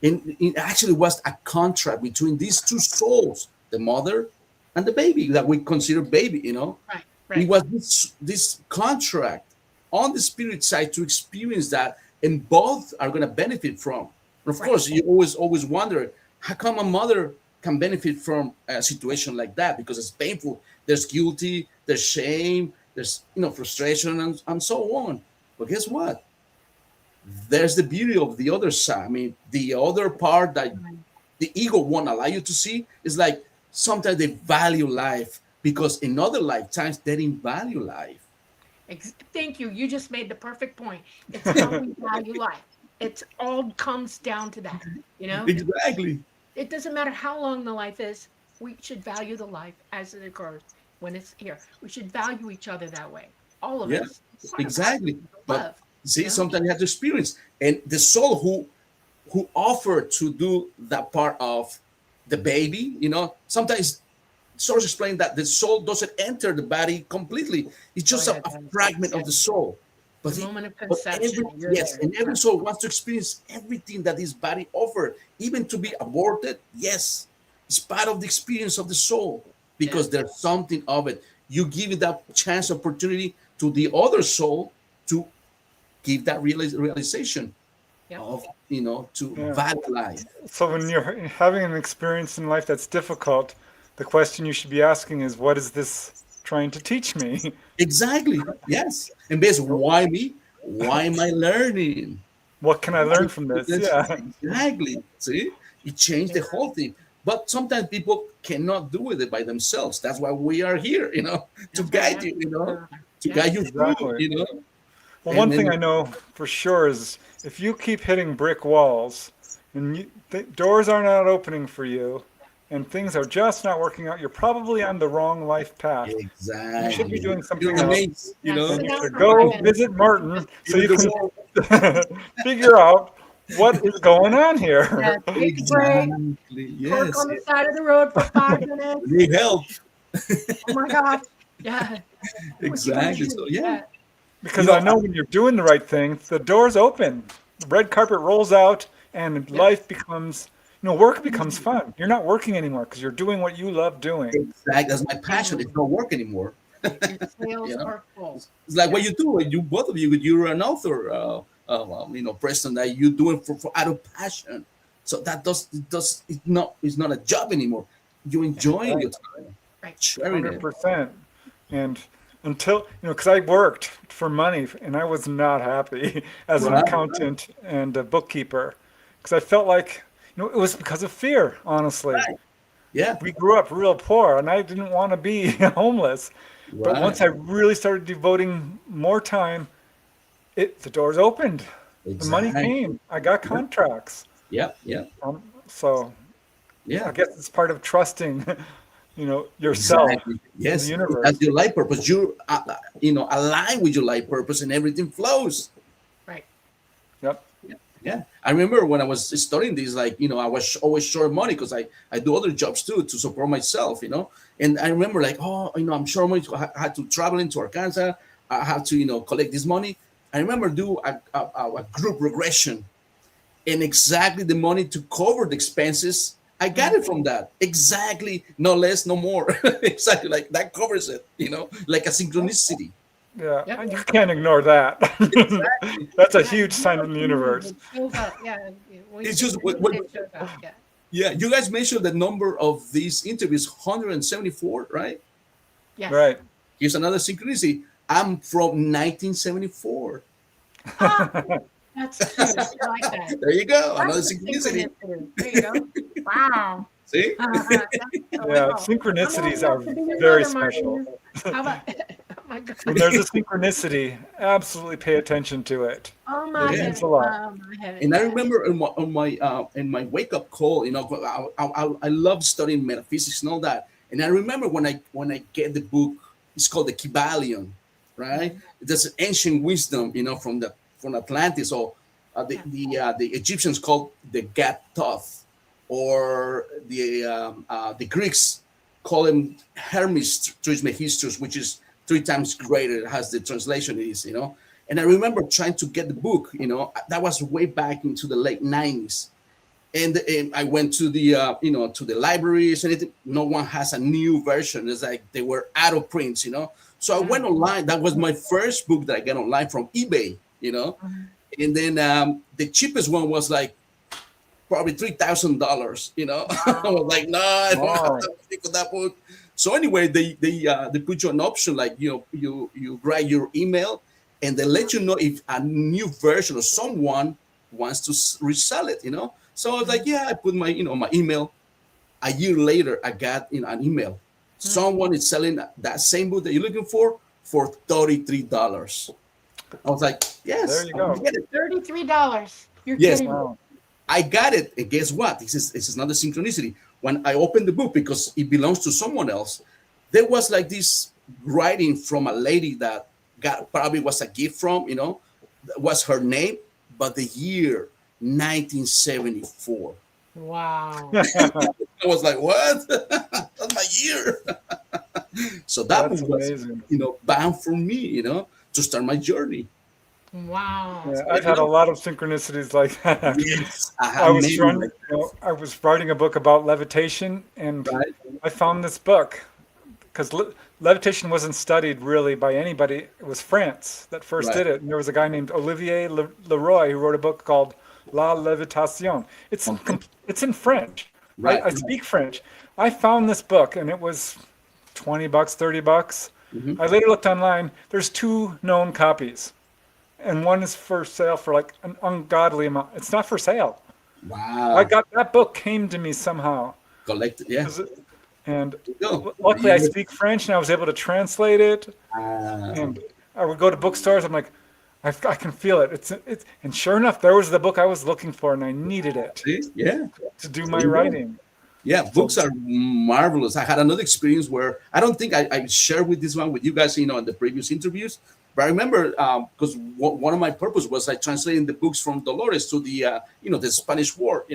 C: And it actually was a contract between these two souls, the mother and the baby that we consider baby.
A: Right,
C: It
A: right,
C: was this contract on the spirit side to experience that, and both are going to benefit from. And of
A: right,
C: course, you always wonder how come a mother can benefit from a situation like that, because it's painful. There's guilty, there's shame, there's frustration, and so on. But guess what? There's the beauty of the other side. I mean, the other part that
A: right.
C: the ego won't allow you to see is like sometimes they value life because in other lifetimes they didn't value life.
A: Thank you. You just made the perfect point. It's how we value life. It's all comes down to that. You know,
C: Exactly.
A: it doesn't matter how long the life is. We should value the life as it occurs when it's here. We should value each other that way. All of
C: Yeah,
A: us. It's part of us.
C: exactly.
A: The
C: But
A: love. You
C: see,
A: know.
C: sometimes you have to experience, and the soul who offered to do that part of the baby, sometimes source explain that the soul doesn't enter the body completely. It's
A: Go
C: just a,
A: ahead,
C: a
A: Ben.
C: fragment
A: Yeah.
C: of the soul. But,
A: The moment of
C: but
A: conception. You're
C: yes,
A: there.
C: and every soul wants to experience everything that this body offers, even to be aborted. Yes, it's part of the experience of the soul because
A: Yeah.
C: there's something of it. You give it that chance, opportunity to the other soul to give that realization
A: Yep.
C: of, to
B: Yeah.
C: value life.
B: So when you're having an experience in life that's difficult, the question you should be asking is, what is this trying to teach me?
C: Exactly. Yes. And based why me? Why am I learning?
B: What can I learn from this? Yeah.
C: Exactly. See, it changed the whole thing. But sometimes people cannot do it by themselves. That's why we are here, to
A: That's
C: guide
A: right.
C: you, to
A: Yeah.
C: guide you through,
B: Exactly. Well,
C: And
B: one thing
C: then
B: I know for sure is if you keep hitting brick walls and doors are not opening for you and things are just not working out, you're probably on the wrong life path. You should be
C: exactly.
B: doing something
C: You're
B: else.
C: amazed,
A: Yeah.
B: And
A: Sit
B: you
A: down
B: should
A: for
B: go
A: 5 minutes.
B: visit Martin so
C: Even
B: you
C: the
B: can figure out what is going on here.
A: Yeah. Take a break.
C: exactly.
A: Park
C: Yes.
A: on the side of the road for 5 minutes.
C: You need help.
A: Oh my gosh. Yeah. What you gonna
C: Exactly. So
A: do?
C: yeah.
B: Because I know when you're doing the right thing, the doors open, the red carpet rolls out, and
A: Yeah.
B: life becomes, work becomes fun. You're not working anymore because you're doing what you love doing.
C: Exactly. That's my passion. It's not work anymore.
A: Your sails
C: You know?
A: are full.
C: It's like what you do. You both of you, you're an author. Preston, that you do it for out of passion. So that it's not a job anymore. You're enjoying your time,
A: Right.
C: sharing it.
B: 100%. And until, because I worked for money and I was not happy as an
C: Right.
B: accountant and a bookkeeper because I felt like, it was because of fear, honestly.
C: Right. Yeah.
B: We grew up real poor and I didn't want to be homeless. But
C: Right.
B: once I really started devoting more time, the doors opened. The money
C: Exactly.
B: came. I got contracts.
C: Yeah. Yeah.
B: So
C: Yeah.
B: I guess it's part of trusting, yourself,
C: Exactly. Yes.
B: the universe.
C: That's your life purpose. You align with your life purpose, and everything flows.
A: Right.
B: Yep.
C: Yeah, I remember when I was studying this, I was always short money because I do other jobs too to support myself, And I remember I'm short money. I had to travel into Arkansas. I had to, collect this money. I remember do a group regression, and exactly the money to cover the expenses. I got it from that. Exactly, no less, no more. Exactly, like that covers it. Like a synchronicity.
B: Yeah,
A: Yep.
B: you can't ignore that. That's a huge sign from the universe.
A: It shows up. Yeah. When
C: It's
A: you
C: just
A: do
C: what-
A: it, it shows up. Yeah.
C: Yeah, you guys mentioned the number of these interviews, 174, right?
A: Yes.
B: Right.
C: Here's another synchronicity. I'm from 1974.
A: Ah, that's cute. I like that.
C: There you go. Another
A: That's a
C: synchronicity.
A: There you go. Wow.
C: See?
A: That's
B: Yeah,
A: cool.
B: synchronicities
A: I'm
B: are
A: old enough to be your
B: very
A: mother, Martin.
B: special.
A: How about? Oh my God.
B: When there's a synchronicity, absolutely pay attention to it.
A: Oh my
C: It
A: heaven.
B: means a lot.
A: Oh my heaven.
C: And I remember in my wake up call, I love studying metaphysics and all that. And I remember when I get the book, it's called the Kybalion, right? There's an ancient wisdom, from Atlantis, or the Egyptians called the Gat Thoth, or the Greeks call him Hermes Trismegistus, which is 3 times greater. It has the translation is, And I remember trying to get the book, that was way back into the late 90s. And I went to the, to the libraries, and no one has a new version. It's like they were out of prints, So I went online. That was my first book that I got online from eBay, And then the cheapest one was like probably $3,000, I was like, no, I don't have to pay for that book. So anyway, they put you an option, like, you write your email, and they let you know if a new version or someone wants to resell it, So I was like, yeah, I put my, my email. A year later, I got an email. Someone is selling that same book that you're looking for $33. I was like, yes,
B: There you go.
C: I get it.
A: $33. You're
C: Yes.
A: kidding me.
B: Wow.
C: I got it. And guess what? This is another synchronicity. When I opened the book, because it belongs to someone else, there was like this writing from a lady that probably was a gift from, was her name, but the year 1974.
A: Wow.
C: I was like, what? That's my year. So that
B: That's
C: was,
B: amazing.
C: bound for me, to start my journey.
A: Wow.
B: Yeah, I've had a lot of synchronicities like that.
C: Yes,
B: I was
C: maybe
B: trying,
C: like
B: I was writing a book about levitation, and
C: right,
B: I found this book because levitation wasn't studied really by anybody. It was France that first
C: right.
B: did it, and there was a guy named Olivier Leroy who wrote a book called La Levitation.
C: Okay,
B: It's in French.
C: right.
B: I speak French. I found this book, and it was $20, $30.
C: Hmm.
B: I later looked online. There's two known copies, and one is for sale for like an ungodly amount. It's not for sale. I
C: Wow,
B: got that book came to me somehow.
C: collected. Yeah.
B: 'Cause and
C: Go.
B: luckily I speak French and I was able to translate it.
C: Uh,
B: And I would go to bookstores. I'm like, I can feel it. And sure enough, there was the book I was looking for, and I needed it
C: see? Yeah.
B: to do
C: There
B: my
C: you go.
B: writing.
C: Yeah,
B: So
C: books are marvelous. I had another experience where I don't think I shared with this one with you guys, in the previous interviews. But I remember because one of my purpose was I translating the books from Dolores to the Spanish War,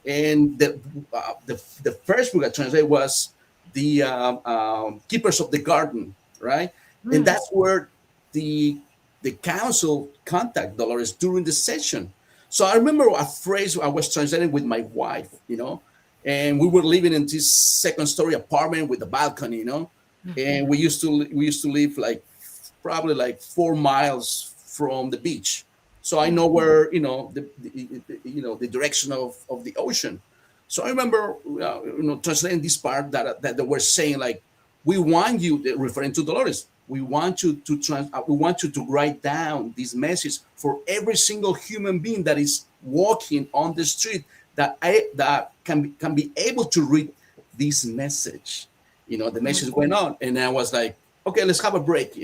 C: and the first book I translated was the Keepers of the Garden, right? And
A: Hmm.
C: that's where the council contact Dolores during the session. So I remember a phrase I was translating with my wife, and we were living in this second story apartment with a balcony, and we used to live like probably like 4 miles from the beach. So I know where the direction of the ocean. So I remember translating this part that they were saying like, we want you, referring to Dolores, we want you to write down this message for every single human being that is walking on the street that can be able to read this message. The message going on, and I was like, okay, let's have a break.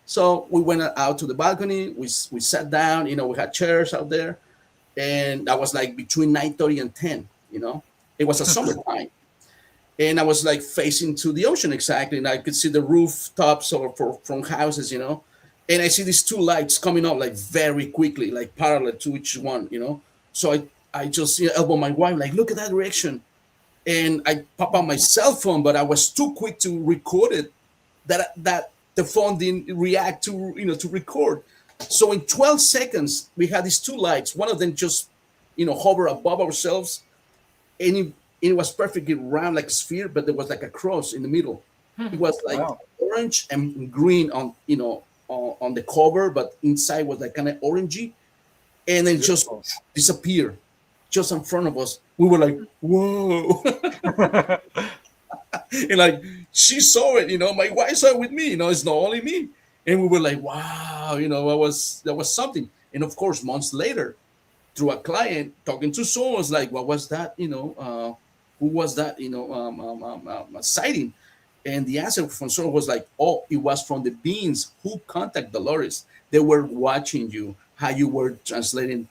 C: So we went out to the balcony. We sat down. We had chairs out there, and that was like between 9:30 and 10. It was a summertime, and I was like facing to the ocean exactly, and I could see the rooftops from houses, and I see these two lights coming up like very quickly, like parallel to each one. So I just elbow my wife like, look at that direction, and I pop out my cell phone, but I was too quick to record it that the phone didn't react to record. So in 12 seconds, we had these two lights. One of them just hover above ourselves, and it was perfectly round like a sphere, but there was like a cross in the middle. It was like
B: wow,
C: orange and green on the cover, but inside was like kind of orangey, and then just
B: beautiful.
C: disappeared just in front of us. We were like, whoa. And like she saw it, my wife saw it with me, it's not only me. And we were like, wow, that was something. And of course, months later, through a client talking to someone was like, what was that? Who was that? Sighting. And the answer from someone was like, oh, it was from the beings who contact Dolores. They were watching you, how you were translating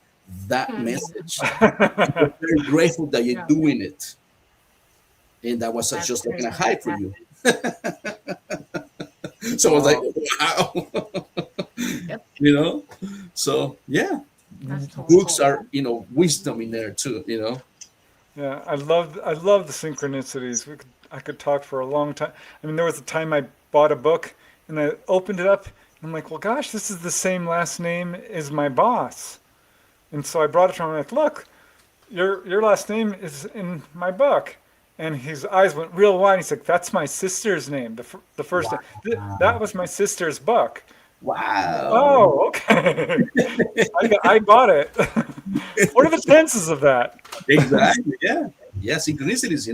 C: that message. We're very grateful that you're
A: Yeah,
C: doing it. And that was
A: that's
C: just like a
A: crazy.
C: high for
A: That,
C: you. So I was like,
B: Wow.
C: wow.
A: yep,
C: you know? So yeah,
A: that's totally
C: books
A: cool.
C: are, wisdom in there too.
B: Yeah, I love the synchronicities. I could talk for a long time. I mean, there was a time I bought a book and I opened it up and I'm like, well, gosh, this is the same last name as my boss. And so I brought it to him. I'm like, look, your last name is in my book. And his eyes went real wide. He's like, that's my sister's name. The first name. That was my sister's book.
C: Wow.
B: Oh, okay. I bought it. What are the chances of that?
C: Exactly. Yeah. Yeah. Synchronicities,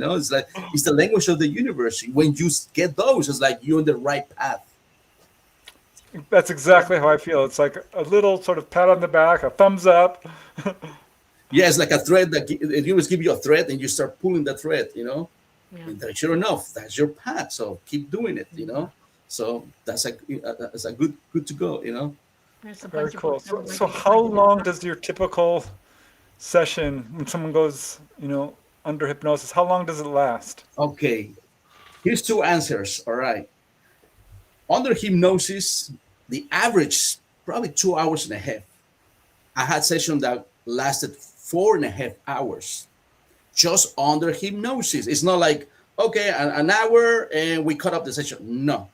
C: it's the language of the universe. When you get those, it's like you're on the right path.
B: That's exactly how I feel. It's like a little sort of pat on the back, a thumbs up.
C: Yeah. It's like a thread the universe give you a thread and you start pulling the thread.
A: Yeah.
C: And sure enough, that's your path. So keep doing it. So that's a good to go.
A: There's a
B: Very
A: bunch of
B: cool.
A: books I
B: So,
A: would like
B: so
A: to
B: how
A: find in
B: long
A: that.
B: does your typical session, when someone goes, under hypnosis, how long does it last?
C: Okay. Here's two answers. All right. Under hypnosis, the average probably 2 hours and a half. I had session that lasted 4.5 hours just under hypnosis. It's not like, okay, an hour and we cut up the session. No,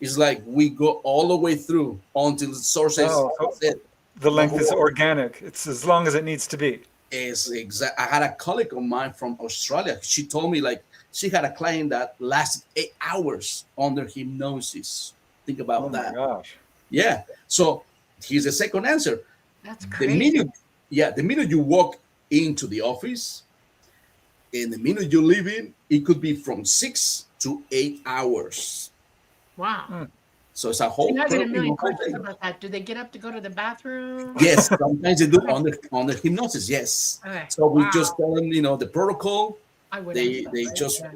C: it's like we go all the way through until the source says,
B: Oh,
C: that's it.
B: The
C: the
B: length is
C: whole
B: organic. It's as long as it needs to be.
C: is exact. I had a colleague of mine from Australia. She told me like she had a client that lasted 8 hours under hypnosis. Think
B: Oh
C: about
B: my
C: that.
B: gosh.
C: Yeah. So here's the second answer.
A: That's
C: The
A: crazy.
C: minute, yeah, the minute you walk into the office and the minute you leave in, it could be from 6 to 8 hours.
A: Wow.
B: Mm.
C: So it's a
A: See,
C: whole,
A: I got a million
C: whole
A: questions
C: day.
A: about that. Do they get up to go to the bathroom?
C: Yes, sometimes they do
A: Okay.
C: on the hypnosis. Yes.
A: Okay.
C: So we
A: Wow.
C: just tell them, the protocol.
A: I would
C: They
A: answer that,
C: they
A: right?
C: just
A: Yeah.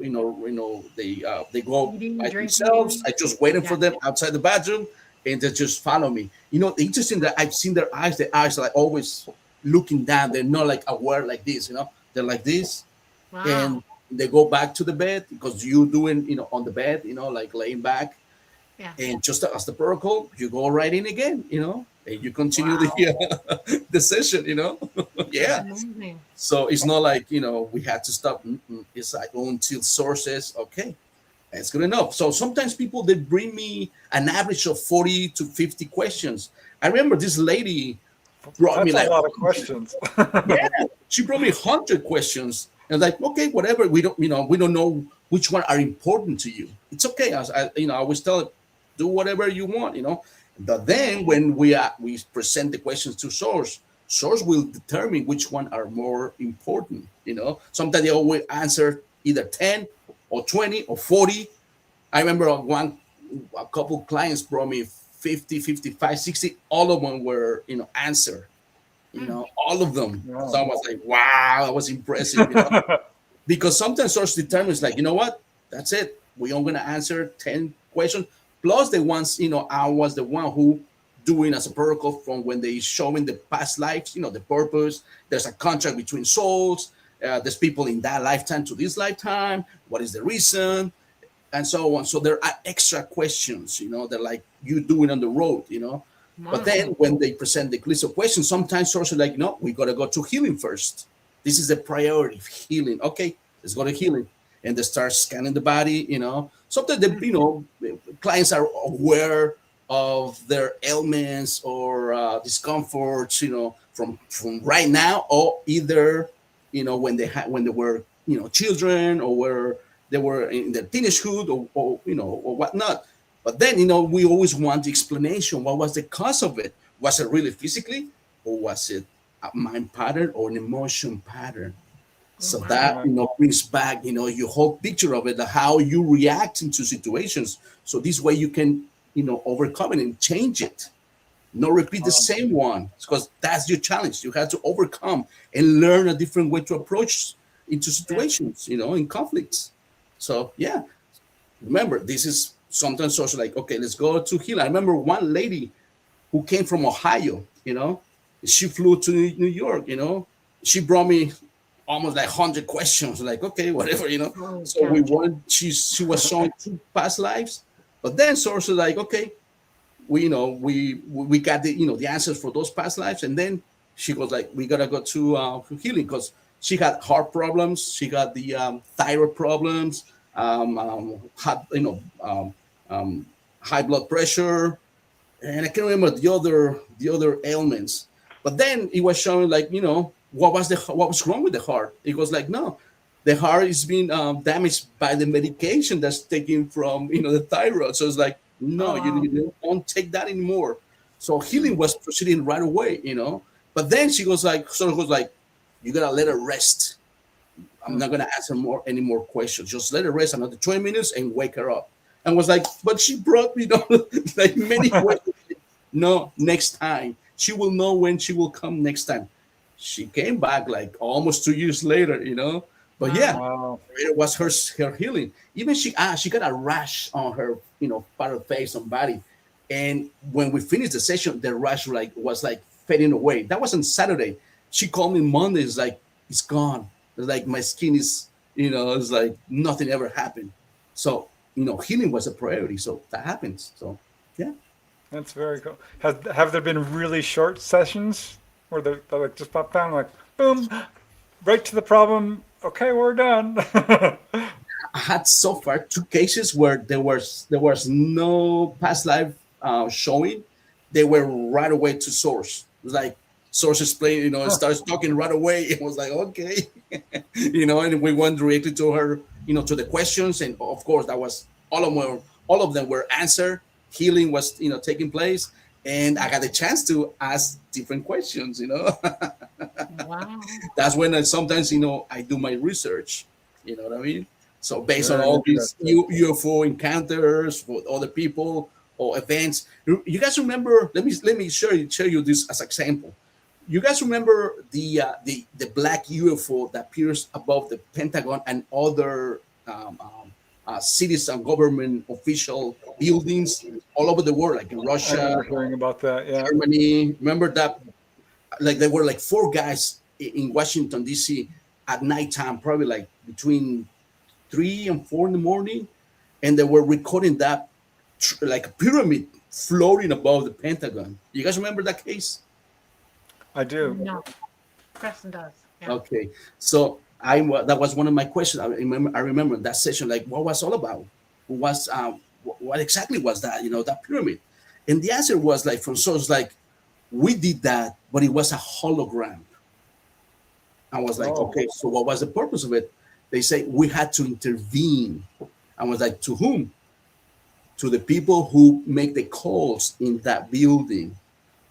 C: they go
A: Eating,
C: by themselves.
A: drinking.
C: I just waiting for
A: Yeah.
C: them outside the bathroom, and they just follow me. Interesting that I've seen their eyes. Their eyes are like always looking down. They're not like aware like this. They're like this,
A: Wow.
C: and they go back to the bed because you doing on the bed, like laying back,
A: Yeah.
C: and just as the protocol, you go right in again, and you continue
A: Wow.
C: the session.
A: That's
C: Yeah.
A: amazing.
C: So it's not like we had to stop. It's like until source says okay, that's good enough. So sometimes people they bring me an average of 40 to 50 questions. I remember this lady brought me
B: That's a
C: like
B: lot of questions.
C: yeah, she brought me 100 questions, and like okay, whatever. We don't know which one are important to you. It's okay. I always tell it, do whatever you want. But then when we present the questions to source will determine which one are more important. Sometimes they always answer either 10 or 20 or 40. I remember a couple clients brought me 50, 55, 60. All of them were answer. All of them.
B: Wow.
C: So I was like, wow, that was impressive. Because sometimes source determines like, you know what, that's it. We're only gonna answer 10 questions plus the ones I was the one who doing as a protocol from when they showing the past lives, the purpose. There's a contract between souls. There's people in that lifetime to this lifetime. What is the reason? And so on. So there are extra questions. They're like you doing on the road. But then
A: Wow.
C: when they present the list of questions, sometimes sources are like, no, we gotta go to healing first. This is the priority, healing. Okay, let's go to healing. And they start scanning the body. Sometimes clients are aware of their ailments or discomforts, from right now, or either, when they were, children, or where they were in their teenagehood, or whatnot. But then, we always want the explanation. What was the cause of it? Was it really physically, or was it a mind pattern or an emotion pattern? So
A: Wow.
C: that brings back your whole picture of it, how you react into situations. So this way you can overcome it and change it, not repeat the same one, because that's your challenge. You have to overcome and learn a different way to approach into situations, in conflicts. So yeah, remember, this is sometimes also like, okay, let's go to heal. I remember one lady who came from Ohio. She flew to New York. She brought me almost like 100 questions, like okay, whatever.
A: Oh,
C: So we
A: cow.
C: wanted, she was showing 2 past lives, but then sources like, okay, we got the answers for those past lives, and then she goes like, we gotta go to healing, because she had heart problems, she got the thyroid problems, had high blood pressure, and I can't remember the other ailments. But then it was showing like, what was wrong with the heart. It was like, no, the heart is being damaged by the medication that's taken from the thyroid. So it's like, no,
A: Oh, wow.
C: you don't take that anymore. So healing was proceeding right away. But then she goes like, you gotta let her rest. I'm not gonna answer any more questions. Just let her rest another 20 minutes and wake her up. And was like, but she brought like many questions. No, next time. She will know when she will come next time. She came back like almost 2 years later. But yeah,
A: Wow.
B: Wow.
C: it was her healing. Even she got a rash on her, part of face and body. And when we finished the session, the rash was like fading away. That was on Saturday. She called me Monday. It's like, it's gone. It's like my skin is, it's like nothing ever happened. So, healing was a priority. So that happens. So yeah.
B: That's very cool. Have there been really short sessions where they like just pop down like boom, right to the problem? Okay, we're done.
C: I had so far 2 cases where there was no past life showing. They were right away to source. was like source explain, starts talking right away. It was like, okay, and we went directly to her, to the questions, and of course that was all of them were answered. Healing was, taking place, and I got the chance to ask different questions.
A: Wow.
C: That's when sometimes, I do my research. You know what I mean? So based on
B: Very
C: all these
B: interesting.
C: UFO encounters with other people or events, you guys remember? Let me share you this as example. You guys remember the black UFO that appears above the Pentagon and other cities and government official buildings all over the world, like in
B: I
C: Russia,
B: remember hearing about that. Yeah.
C: Germany? Remember that? Like there were like four guys in Washington D.C. at nighttime, probably like between 3 and 4 in the morning, and they were recording that like a pyramid floating above the Pentagon. You guys remember that case?
B: I do.
A: No, Preston does. Yeah.
C: Okay, so that was one of my questions. I remember that session, like what was all about. What exactly was that? That pyramid, and the answer was like from source like we did that, but it was a hologram. I was like,
B: Oh.
C: okay, so what was the purpose of it? They say we had to intervene. I was like, to whom? To the people who make the calls in that building,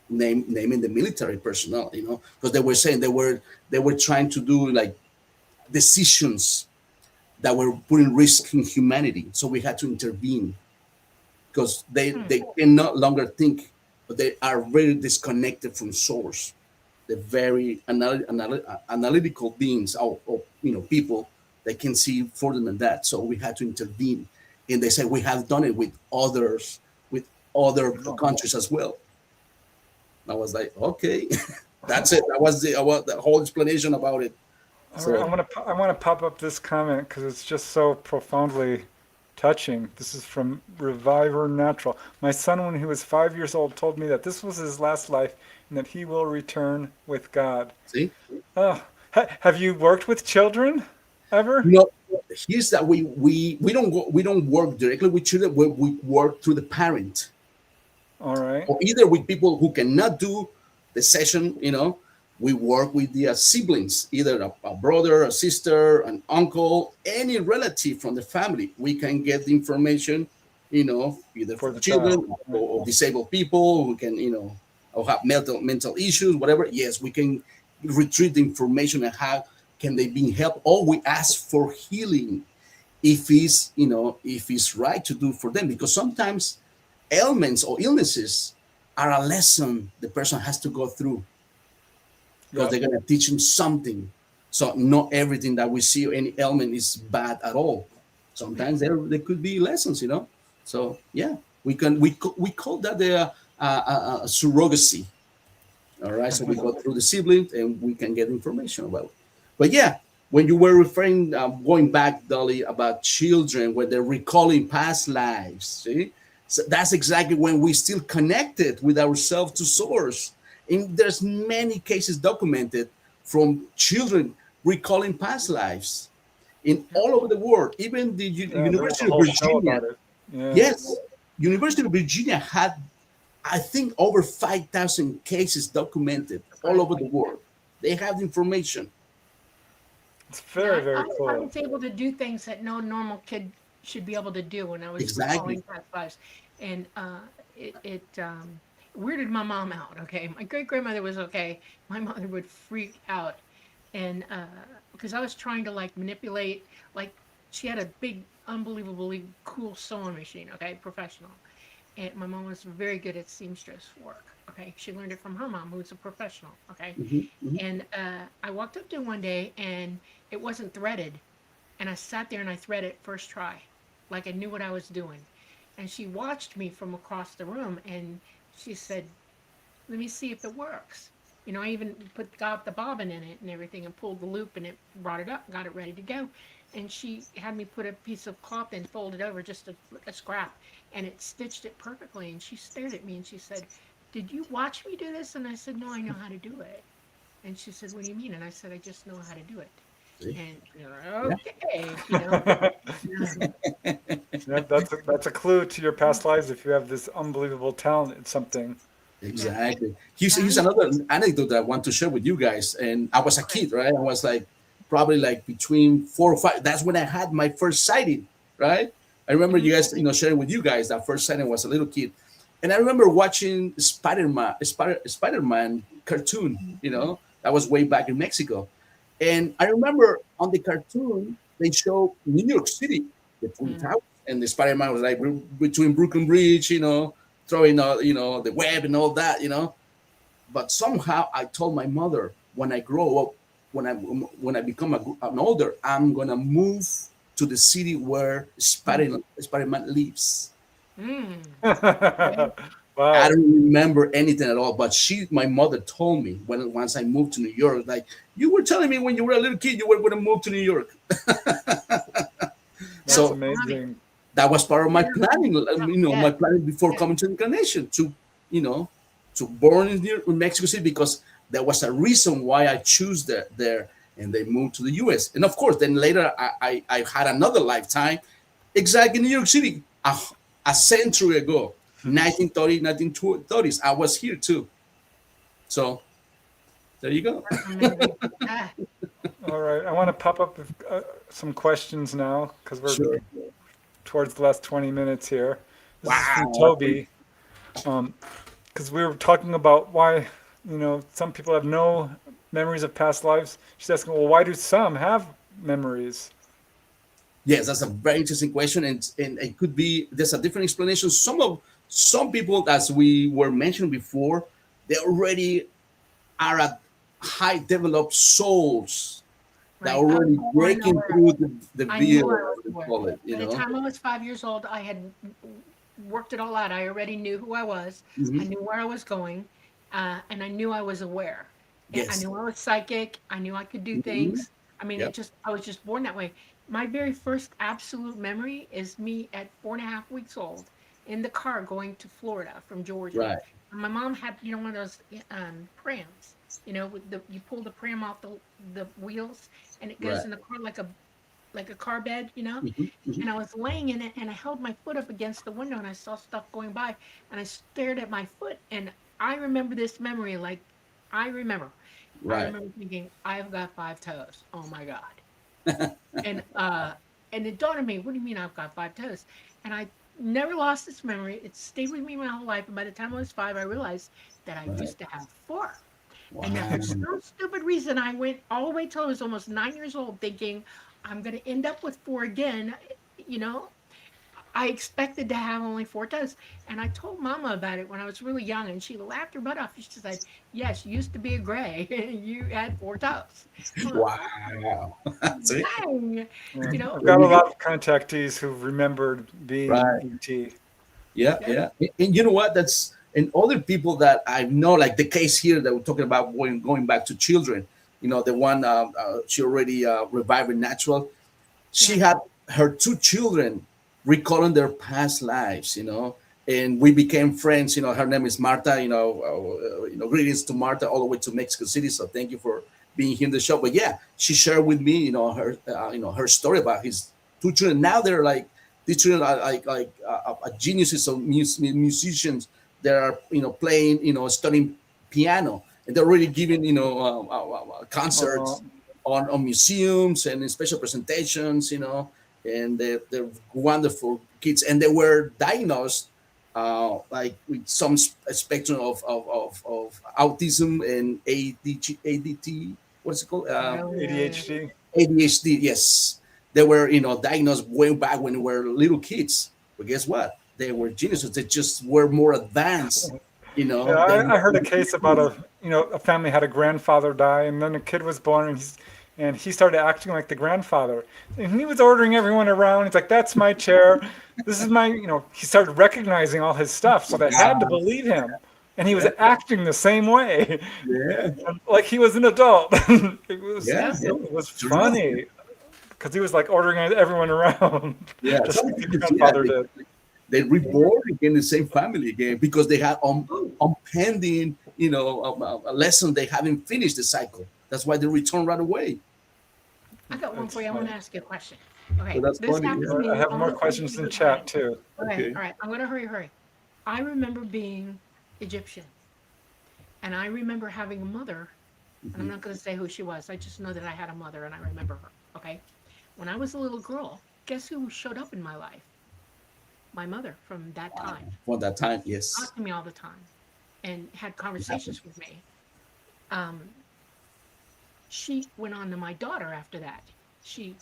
C: naming the military personnel, because they were saying they were trying to do like decisions that were putting risk in humanity. So we had to intervene because they can no longer think, but they are very disconnected from source. They're very analytical beings, or people that can see further than that. So we had to intervene, and they said we have done it with others, with other countries as well. I was like, okay, that's it. That was the whole explanation about it.
B: All right, I want to pop up this comment because it's just so profoundly touching. This is from Reviver Natural. My son, when he was 5 years old, told me that this was his last life and that he will return with God.
C: See,
B: Oh, have you worked with children ever?
C: no, here's that we don't work directly with children. We work through the parent,
B: All right.
C: or either with people who cannot do the session. We work with the siblings, either a brother, a sister, an uncle, any relative from the family. We can get the information, either
B: For
C: for
B: the
C: children
B: child.
C: or disabled people who can, or have mental issues, whatever. Yes, we can retrieve the information and how can they be helped, or we ask for healing if it's right to do for them, because sometimes ailments or illnesses are a lesson the person has to go through, because they're going to teach him something. So not everything that we see or any ailment is bad at all. Sometimes there could be lessons, So yeah, we call that the surrogacy. All right, so we go through the siblings and we can get information about it. But yeah, when you were referring, going back, Dolly, about children where they're recalling past lives, see, so that's exactly when we still connected with ourselves to source. And there's many cases documented from children recalling past lives in all over the world. Even the
B: Yeah, there was a
C: University of
B: whole show
C: Virginia.
B: about it. Yeah.
C: Yes, University of Virginia had, I think, over 5,000 cases documented all over the world. They have the information.
B: It's very,
A: Yeah,
B: very
A: I
B: cool.
A: was able to do things that no normal kid should be able to do when I was
C: Exactly.
A: recalling past lives, and it weirded my mom out. Okay, my great grandmother was okay. My mother would freak out, and because I was trying to like manipulate, like she had a big, unbelievably cool sewing machine. Okay, professional, and my mom was very good at seamstress work. Okay, she learned it from her mom, who was a professional. Okay,
C: Hmm.
A: and I walked up to her one day and it wasn't threaded. And I sat there and I threaded first try, like I knew what I was doing. And she watched me from across the room and she said, let me see if it works. I even got the bobbin in it and everything and pulled the loop and it brought it up, got it ready to go. And she had me put a piece of cloth and fold it over just a scrap and it stitched it perfectly. And she stared at me and she said, did you watch me do this? And I said, no, I know how to do it. And she said, what do you mean? And I said, I just know how to do it.
C: See?
A: And
C: Yeah.
A: okay,
B: Yeah, that's a clue to your past lives if you have this unbelievable talent at something.
C: Exactly. Here's another anecdote that I want to share with you guys. And I was a kid, right? I was like probably like between 4 or 5. That's when I had my first sighting, right? I remember you guys, sharing with you guys that first sighting was a little kid. And I remember watching Spider-Man cartoon, that was way back in Mexico. And I remember on the cartoon, they show New York City, the Twin Towers, and the Spider-Man was like between Brooklyn Bridge, throwing the web and all that. But somehow I told my mother, when I grow up, when I become an older, I'm gonna move to the city where Spider-Man lives.
A: Mm.
C: I
B: Wow.
C: don't remember anything at all, but my mother told me once I moved to New York, like, you were telling me when you were a little kid you were going to move to New York.
B: That's
C: So
B: amazing.
C: that was part of my planning,
A: Yeah.
C: my planning before coming to the incarnation to born in Mexico City, because there was a reason why I choose there, and they moved to the U.S. And of course, then later I had another lifetime, exactly in New York City, a century ago, 1930, 1930s. I was here too. So there you go.
A: That's amazing. Yeah.
B: All right. I want to pop up with, some questions now because we're
C: Sure.
B: towards the last 20 minutes here. This is from
C: Wow.
B: Toby. Because we were talking about why, some people have no memories of past lives. She's asking, well, why do some have memories?
C: Yes, that's a very interesting question, and it could be there's a different explanation. Some people, as we were mentioning before, they already are at high developed souls that are
A: Right.
C: already
A: Oh, I know
C: breaking
A: where
C: through the
A: I knew
C: veil,
A: I was
C: what they
A: aware.
C: call it,
A: By the time I was 5 years old, I had worked it all out. I already knew who I was. I
C: Mhm.
A: knew where I was going, and I knew I was aware. And I
C: Yes.
A: knew I was psychic. I knew I could do
C: Mhm.
A: things. I mean,
C: Yep.
A: I was just born that way. My very first absolute memory is me at 4.5 weeks old in the car going to Florida from Georgia.
C: Right.
A: And my mom had, one of those prams, with you pull the pram off the wheels and it goes
C: Right.
A: in the car like a car bed.
C: Hmm. Hmm.
A: And I was laying in it and I held my foot up against the window and I saw stuff going by and I stared at my foot and I remember this memory like I remember. I
C: Right.
A: remember thinking, I've got 5 toes. Oh my God. And and it dawned on me, what do you mean I've got 5 toes? And I never lost this memory. It stayed with me my whole life. And by the time I was 5, I realized that I
C: Right.
A: used to have 4. And that for
C: Wow.
A: some stupid reason, I went all the way till I was almost 9 years old, thinking I'm going to end up with 4 again. You know, I expected to have only 4 toes. And I told Mama about it when I was really young, and she laughed her butt off. She said, "Yes, you used to be a gray. You had 4 toes." I'm like, "Oh,
C: Wow. See?
A: dang!"
B: Yeah.
A: You know,
B: I've
C: There
B: got a
C: you
B: lot
C: go.
B: of contactees who remembered being
C: Right.
B: ET.
C: Yeah,
A: yeah,
C: yeah. And you know what? That's and other people that I know, like the case here that we're talking about going back to children. The one she already revived in natural. She
A: yeah.
C: had her 2 children recalling their past lives. And we became friends. Her name is Marta. Greetings to Marta all the way to Mexico City. So thank you for being here in the show. But yeah, she shared with me, her story about his 2 children. Now they're like these children are geniuses of musicians that are playing, studying piano, and they're already giving
B: Uh,
C: concerts on museums and in special presentations, and they're wonderful kids, and they were diagnosed like with some spectrum of autism and ADT. What's it called?
A: Oh, yeah, yeah.
B: ADHD.
C: ADHD. Yes, they were diagnosed way back when they were little kids. But guess what? They were geniuses. They just were more advanced,
B: Yeah,
C: than
B: I heard a case about a family had a grandfather die, and then a kid was born, and he started acting like the grandfather, and he was ordering everyone around. He's like, "That's my chair. This is my," He started recognizing all his stuff, so they had to
C: wow.
B: believe him, and he was
C: Yeah,
B: acting the same way,
C: yeah,
B: like he was an adult.
C: yeah, yeah.
B: It was
C: Sure.
B: funny because he was like ordering everyone around,
C: Yeah.
B: just
C: Some
B: like the
C: kids, yeah,
B: grandfather did.
C: they reborn again the same family again because they had on pending, a lesson they haven't finished the cycle. That's why they return right away.
A: I got one
B: That's
A: for you. I want
B: funny.
A: to ask you a question.
C: So
A: Okay,
C: that's
A: this
C: funny.
A: happened
C: Yeah.
A: to
B: I
A: me
B: have more
A: almost
B: questions in
A: okay.
B: chat too.
A: Okay,
C: Okay.
A: all right. I'm gonna hurry. I remember being Egyptian. And I remember having a mother, and I'm
C: Mhm.
A: not going to say who she was. I just know that I had a mother and I remember her. Okay. When I was a little girl, guess who showed up in my life? My mother from that
C: Wow.
A: time.
C: For that time, yes,
A: Talked to me all the time and had
C: it happened.
A: conversations with me. Um, she went on to my daughter after that. She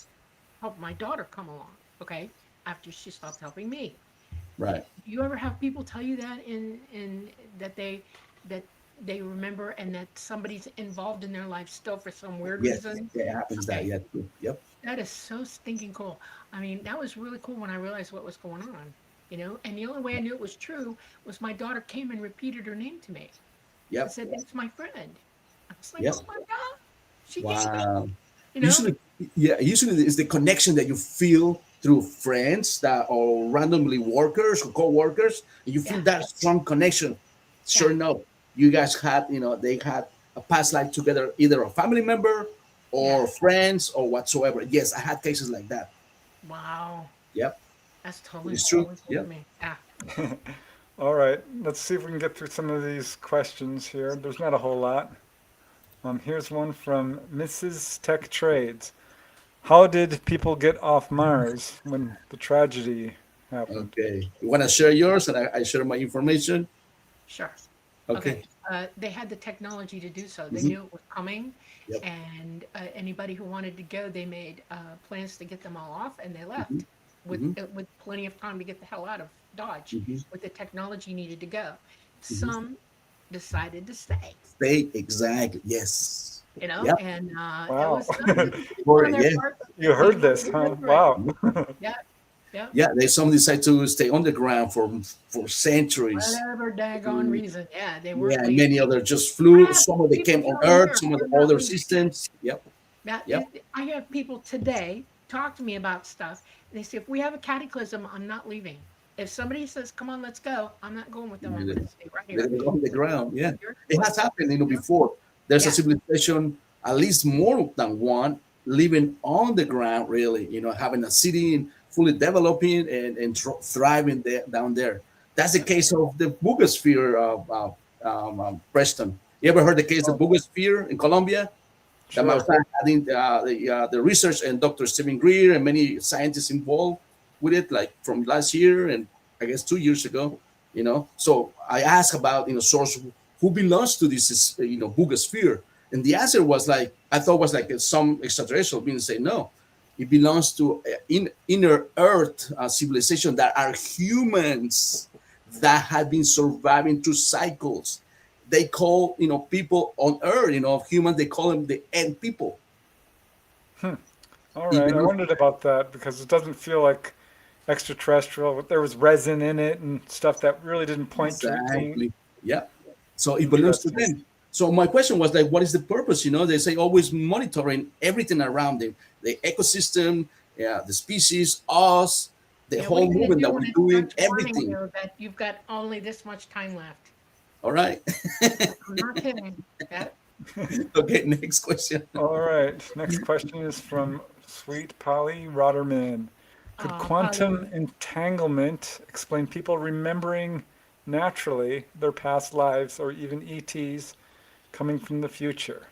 A: helped my daughter come along. Okay. After she stopped helping me.
C: Right.
A: Do you ever have people tell you that in that that they remember and that somebody's involved in their life still for some weird
C: Yes,
A: reason?
C: yeah, it happens that.
A: Okay,
C: Yeah, too. Yep.
A: that is so stinking cool. I mean, that was really cool when I realized what was going on, you know? And the only way I knew it was true was my daughter came and repeated her name to me and
C: Yep.
A: said, "That's my friend." I was like,
C: Yep.
A: "Oh my God, she gave me,"
C: Wow.
A: you know?
C: Usually, yeah, usually it's the connection that you feel through friends that or randomly workers or co-workers, and you feel
A: Yeah,
C: that strong connection. Sure
A: yeah.
C: enough, you guys had, they had a past life together, either a family member
A: Yeah.
C: or friends or whatsoever. Yes, I had cases like that.
A: Wow.
C: Yep,
A: That's totally,
C: it's true.
A: totally cool to
C: Yep.
A: me. Yeah.
B: All right, let's see if we can get through some of these questions here. There's not a whole lot. Here's one from Mrs. Tech Trades. How did people get off Mars when the tragedy happened?
C: Okay. You want to share yours, and I share my information.
A: Sure.
C: Okay.
A: Okay. They had the technology to do so. They
C: Hmm.
A: knew it was coming,
C: Yep.
A: and anybody who wanted to go, they made plans to get them all off, and they
C: Hmm.
A: left
C: Hmm.
A: with plenty of time to get the hell out of Dodge
C: Hmm.
A: with the technology needed to go.
C: Hmm.
A: Some decided to stay,
C: Stay exactly. Yes.
A: you know,
C: Yep.
A: and it
B: Wow.
A: was cool
C: For
A: on
C: it.
A: their
C: Yeah.
A: part.
B: You
A: They
B: heard
A: wanted
B: this,
A: to go
B: huh?
A: for it.
B: Wow.
A: Yeah, yeah.
C: Yeah, they some decide to stay on the ground for centuries.
A: Whatever daggone
C: Mm,
A: reason. Yeah, they
C: yeah,
A: weren't
C: and
A: leaving.
C: many others just
A: I
C: flew.
A: have
C: Some of them
A: people
C: came on
A: telling me
C: Earth, some of the
A: they're not
C: other
A: leaving.
C: systems. Yep,
A: Now,
C: yep.
A: I have people today talk to me about stuff, and they say, if we have a cataclysm, I'm not leaving. If somebody says, come on, let's go, I'm not going with them. I'm going to stay right
C: They're
A: here.
C: gonna go on the
A: Like,
C: ground. Yeah,
A: your
C: it has
A: choice.
C: happened.
A: You know?
C: Before there's a
A: Yeah,
C: civilization, at least more than one, living on the ground. Really, having a city and fully developing and thriving there down there. That's the
A: yep,
C: case of the Boogosphere of Preston. You ever heard the case of
B: Oh,
C: Boogosphere in Colombia? That my
B: sure.
C: friend had the research and Dr. Stephen Greer and many scientists involved with it, like from last year and I guess 2 years ago. So I asked about source who belongs to this Boogosphere, and the answer was like I thought was like some extraterrestrial being say no, it belongs to inner Earth civilization that are humans that have been surviving through cycles. They call people on Earth, humans. They call them the end people.
B: Hmm. All
C: It
B: right. I
C: belongs
B: wondered about that because it doesn't feel like extraterrestrial. There was resin in it and stuff that really didn't point to it being
C: exactly, yeah. So it belongs to
B: interesting.
C: them. So my question was like, what is the purpose? They say always monitoring everything around them, the ecosystem, yeah, the species, us, the
A: yeah. What are
C: whole
A: you going to
C: movement
A: do
C: that
A: when
C: we're
A: it
C: doing,
A: starts warning
C: everything.
A: you that you've got only this much time left?
C: All right.
A: I'm not kidding. Yeah.
C: Okay, next question.
B: All right. Next question is from Sweet Polly Rotterman. Could quantum
A: Polly,
B: entanglement explain people remembering naturally their past lives or even ETs coming from the future?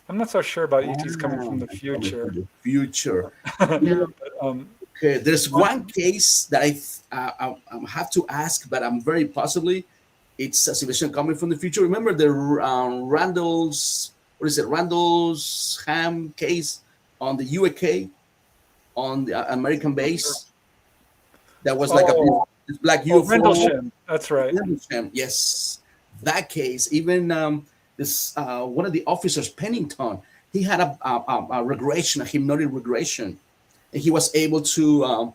B: I'm not so sure about ETs coming from the
C: Coming from
B: future.
C: the future. You know,
A: no.
C: okay, there's one
B: Quantum,
C: case that I have to ask, but I'm very possibly it's a civilization coming from the future. Remember the Randall's, what is it, Randall's Ham case on the UK on the American
B: not sure.
C: base? That was like a
B: Oh,
C: this black
B: oh,
C: UFO.
B: Rendlesham. That's right.
C: Yes, that case. Even this one of the officers, Pennington, he had a regression, a hypnotic regression, and he was able to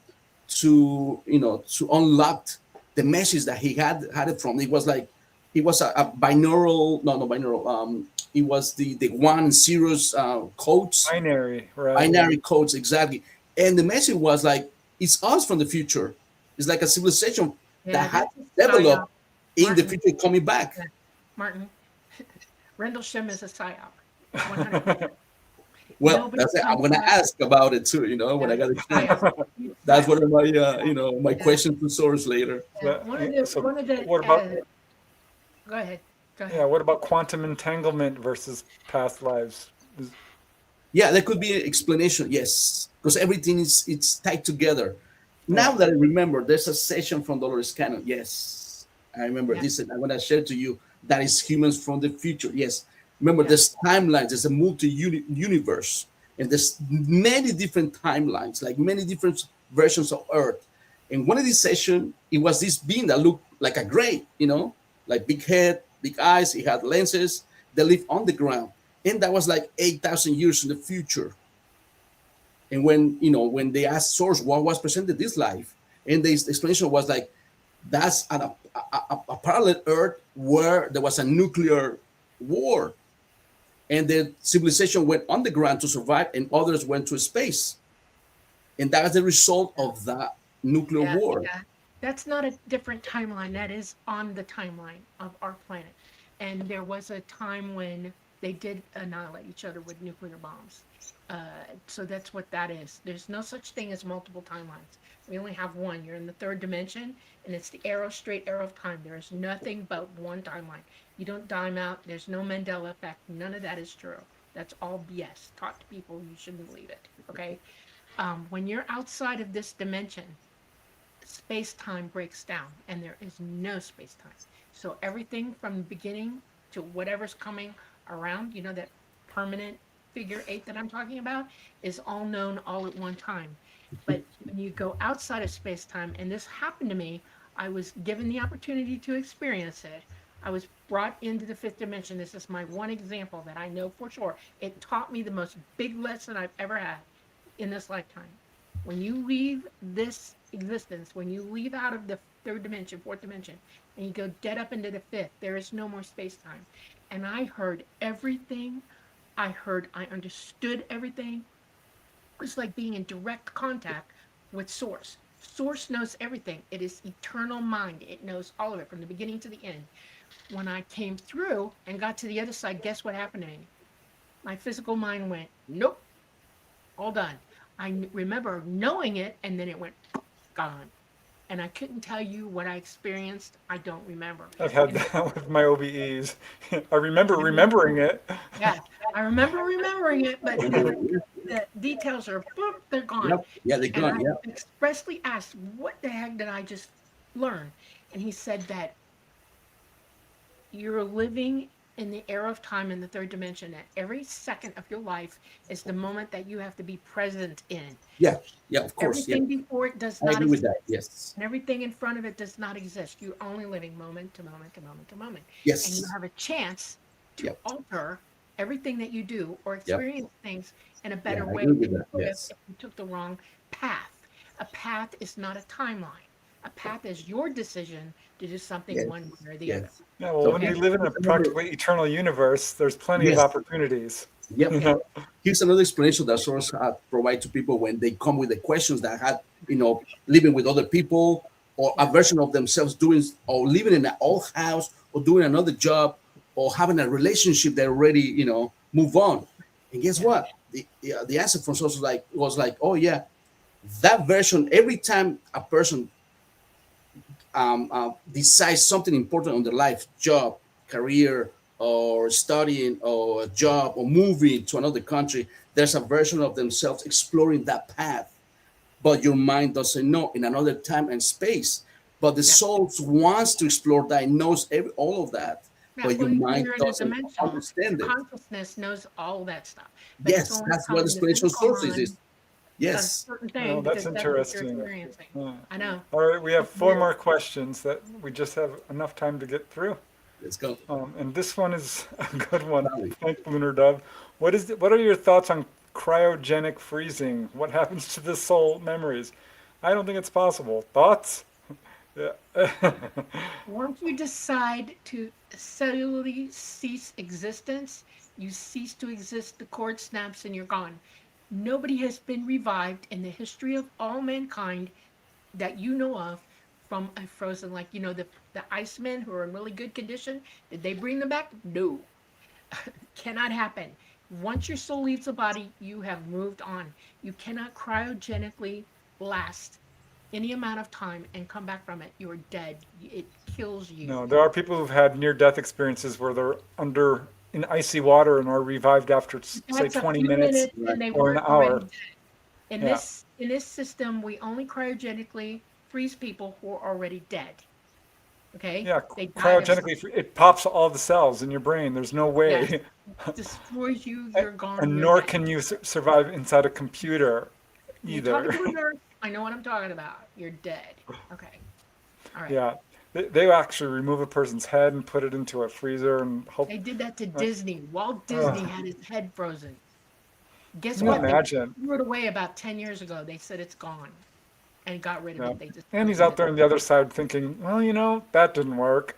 C: unlock the message that he had it from. It was like it was a binaural, no, no binaural. It was the one zeros codes,
B: Binary, right.
C: binary codes exactly, and the message was like it's us from the future. It's like a civilization
A: Yeah,
C: that had
A: that's a
C: developed
A: psyop.
C: in the
A: Martin,
C: future coming back.
A: yeah, Martin. Rendlesham is a psyop. 100%.
C: Well,
A: Nobody
C: that's it. I'm
A: comes
C: gonna
A: back.
C: ask about it too. When I
A: Yeah,
C: got a chance.
A: psyop. Huge
C: That's
A: psyop.
C: one of my my
A: Yeah,
C: questions to source later.
A: yeah.
B: So
A: One of the,
B: what about
A: go ahead. Go
B: Yeah,
A: ahead.
B: what about quantum entanglement versus past lives?
C: Yeah, there could be an explanation. Yes, because everything is it's tied together. Now
B: Yeah,
C: that I remember, there's a session from Dolores Cannon. Yes, I remember
A: Yeah.
C: this. And I'm gonna share to you that is humans from the future. Yes, remember
A: Yeah.
C: there's timelines. There's a multi universe, and there's many different timelines, like many different versions of Earth. And one of these sessions, it was this being that looked like a gray, like big head, big eyes. He had lenses. They live on the ground, and that was like 8,000 years in the future. And when they asked source what was presented this life, and the explanation was like that's a parallel Earth where there was a nuclear war, and the civilization went underground to survive, and others went to space, and that is the result of that nuclear
A: Yeah.
C: war.
A: Yeah. That's not a different timeline. That is on the timeline of our planet. And there was a time when they did annihilate each other with nuclear bombs. So that's what that is. There's no such thing as multiple timelines. We only have one. You're in the third dimension, and it's the arrow, straight arrow of time. There is nothing but one timeline. You don't dime out. There's no Mandela effect. None of that is true. That's all BS. Talk to people. You shouldn't believe it. Okay. When you're outside of this dimension, space time breaks down and there is no space time. So everything from the beginning to whatever's coming around, that permanent figure eight that I'm talking about, is all known all at one time. But when you go outside of space time, and this happened to me, I was given the opportunity to experience it. I was brought into the fifth dimension. This is my one example that I know for sure. It taught me the most big lesson I've ever had in this lifetime. When you leave this existence, when you leave out of the third dimension, fourth dimension, and you go dead up into the fifth, there is no more space time. And I heard everything. I understood everything. It's like being in direct contact with Source. Source knows everything. It is eternal mind. It knows all of it from the beginning to the end. When I came through and got to the other side, guess what happened to me? My physical mind went, nope, all done. Remember knowing it, and then it went gone. And I couldn't tell you what I experienced. I don't remember.
B: I've had
A: And
B: that with my OBEs. I remember remembering it.
A: yeah, I remember remembering it, but the details are boop, they're gone.
C: Yep. Yeah, they're
A: And
C: gone.
A: I
C: Yeah.
A: expressly asked, what the heck did I just learn? And he said that you're living in the era of time in the third dimension, that every second of your life is the moment that you have to be present in.
C: Yeah. Yeah. Of course. Yeah.
A: Everything before it does
C: I
A: not
C: agree with that.
A: exist.
C: Yes.
A: And everything in front of it does not exist. You're only living moment to moment to moment to moment. And you
C: Yes.
A: have a chance to
C: Yep.
A: alter everything that you do or
C: Yep.
A: experience things in a
C: Yeah,
A: better
C: I
A: way
C: agree with
A: than you
C: that.
A: would have
C: Yes.
A: if you took the wrong path. A path is not a timeline. A path is your decision to do something
C: Yes.
A: one way or the other.
C: Yes.
B: Yeah, well,
C: So
B: when we
A: Okay?
B: live in a
C: here's another.
B: practically eternal universe, there's plenty of
C: Yes.
B: opportunities.
C: Yep.
B: You
A: Yeah.
B: know?
C: Here's another explanation that source provide to people when they come with the questions that had, living with other people or a
A: Yeah.
C: version of themselves doing or living in an old house or doing another job or having a relationship that already, move on. And guess
A: Yeah.
C: what? The answer from source was like, oh yeah, that version. Every time a person decides something important on their life, job, career, or studying, or a job, or moving to another country, there's a version of themselves exploring that path. But your mind doesn't know in another time and space. But the
A: Yeah.
C: soul wants to explore that, knows all of that,
A: Yeah.
C: but your
A: When
C: mind
A: you're in a
C: doesn't
A: dimensional, your
C: understand it.
A: consciousness knows all that stuff, but it's
C: Yes,
A: only
C: that's what the
A: telling the
C: explanation
A: physical
C: source is.
A: mind a
C: Yes.
A: certain
B: Oh,
A: thing
B: that's
A: because that's what you're
B: interesting.
A: experiencing.
B: Yeah.
A: I know.
B: All right, we have
A: It
B: four
A: is.
B: more questions that we just have enough time to get through.
C: Let's go.
B: And this one is a good one.
C: Valley.
B: Thank Lunar Dove. What are your thoughts on cryogenic freezing? What happens to the soul memories? I don't think it's possible. Thoughts? Yeah.
A: Once you decide to cellularly cease existence, you cease to exist, the cord snaps, and you're gone. Nobody has been revived in the history of all mankind that you know of from a frozen, like, the Icemen who are in really good condition. Did they bring them back? No. Cannot happen. Once your soul leaves the body, you have moved on. You cannot cryogenically last any amount of time and come back from it, you're dead. It kills you.
B: No, there are people who've had near-death experiences where they're under in icy water and are revived after, say,
A: That's a
B: 20
A: few
B: minutes
A: minutes
C: Right.
A: and they
B: or an
A: weren't already
B: hour.
A: dead. In
B: Yeah,
A: this system, we only cryogenically freeze people who are already dead. Okay?
B: yeah.
A: They died of something.
B: Cryogenically, it pops all the cells in your brain. There's no
A: Yes.
B: way.
A: Destroys you,
B: A-
A: you're gone,
B: And
A: you're
B: nor
A: dead.
B: can you survive inside a computer
A: You're talking
B: either.
A: to a nurse. I know what I'm talking about. You're dead. Okay. All right.
B: Yeah, they actually remove a person's head and put it into a freezer and hope.
A: They did that to
B: Uh,
A: Disney. Walt Disney
B: uh,
A: had his head frozen. Guess
B: can you
A: what? They
B: imagine?
A: threw it away about 10 years ago. They said it's gone and got rid of
B: Yeah.
A: it. They just
B: And he's
A: deleted
B: out
A: it.
B: there on the other side thinking, well, that didn't work.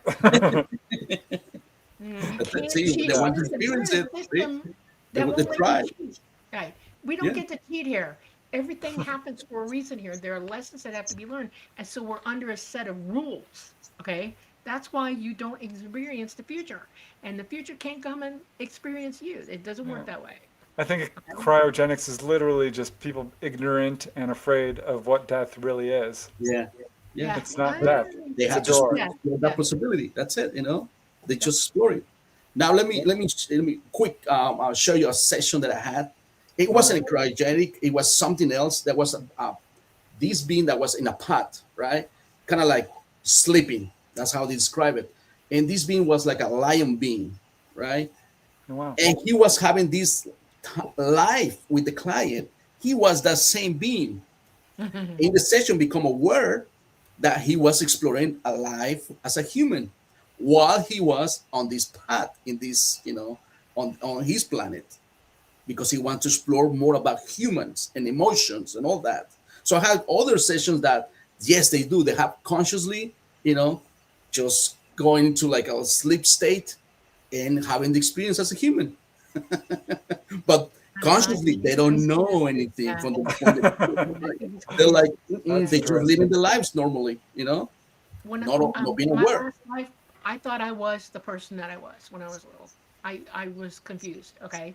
A: You
C: That's
A: can't
C: it. They
A: cheat.
B: Yeah,
C: want to
A: Listen, we're
C: experience
A: in
C: it.
A: a
C: See?
A: system
C: They,
A: that
C: they
A: won't let
C: try.
A: you cheat. Right. We don't
C: Yeah.
A: get to cheat here. Everything happens for a reason here. There are lessons that have to be learned. And so we're under a set of rules. Okay. That's why you don't experience the future. And the future can't come and experience you. It doesn't
B: yeah.
A: work that way.
B: I think
A: Okay.
B: cryogenics is literally just people ignorant and afraid of what death really is.
C: Yeah. Yeah.
A: Yeah.
B: It's not death,
C: They
B: it's a
C: have to
B: door.
A: Yeah.
C: explore that
A: Yeah.
C: possibility. That's it. They
A: Yeah.
C: just explore it. Now let me quick I'll show you a session that I had. It
B: All right.
C: wasn't cryogenic. It was something else. That was this being that was in a pot, right? Kind of like sleeping. That's how they describe it. And this being was like a lion being, right?
B: Wow.
C: And he was having this life with the client. He was that same being. In the session, become aware that he was exploring a life as a human while he was on this path in this, on his planet, because he wants to explore more about humans and emotions and all that. So I had other sessions that, yes, they do. They have consciously, just going into like a sleep state and having the experience as a human. But
A: I
C: consciously, they
A: I
C: don't
A: see that.
C: know anything
A: Yeah.
C: from the
A: I think it's
C: they're
A: crazy.
C: like,
B: That's
C: they just living
B: interesting.
C: their lives normally, not being
A: My
C: aware.
A: last life, I thought I was the person that I was when I was little. I was confused, okay?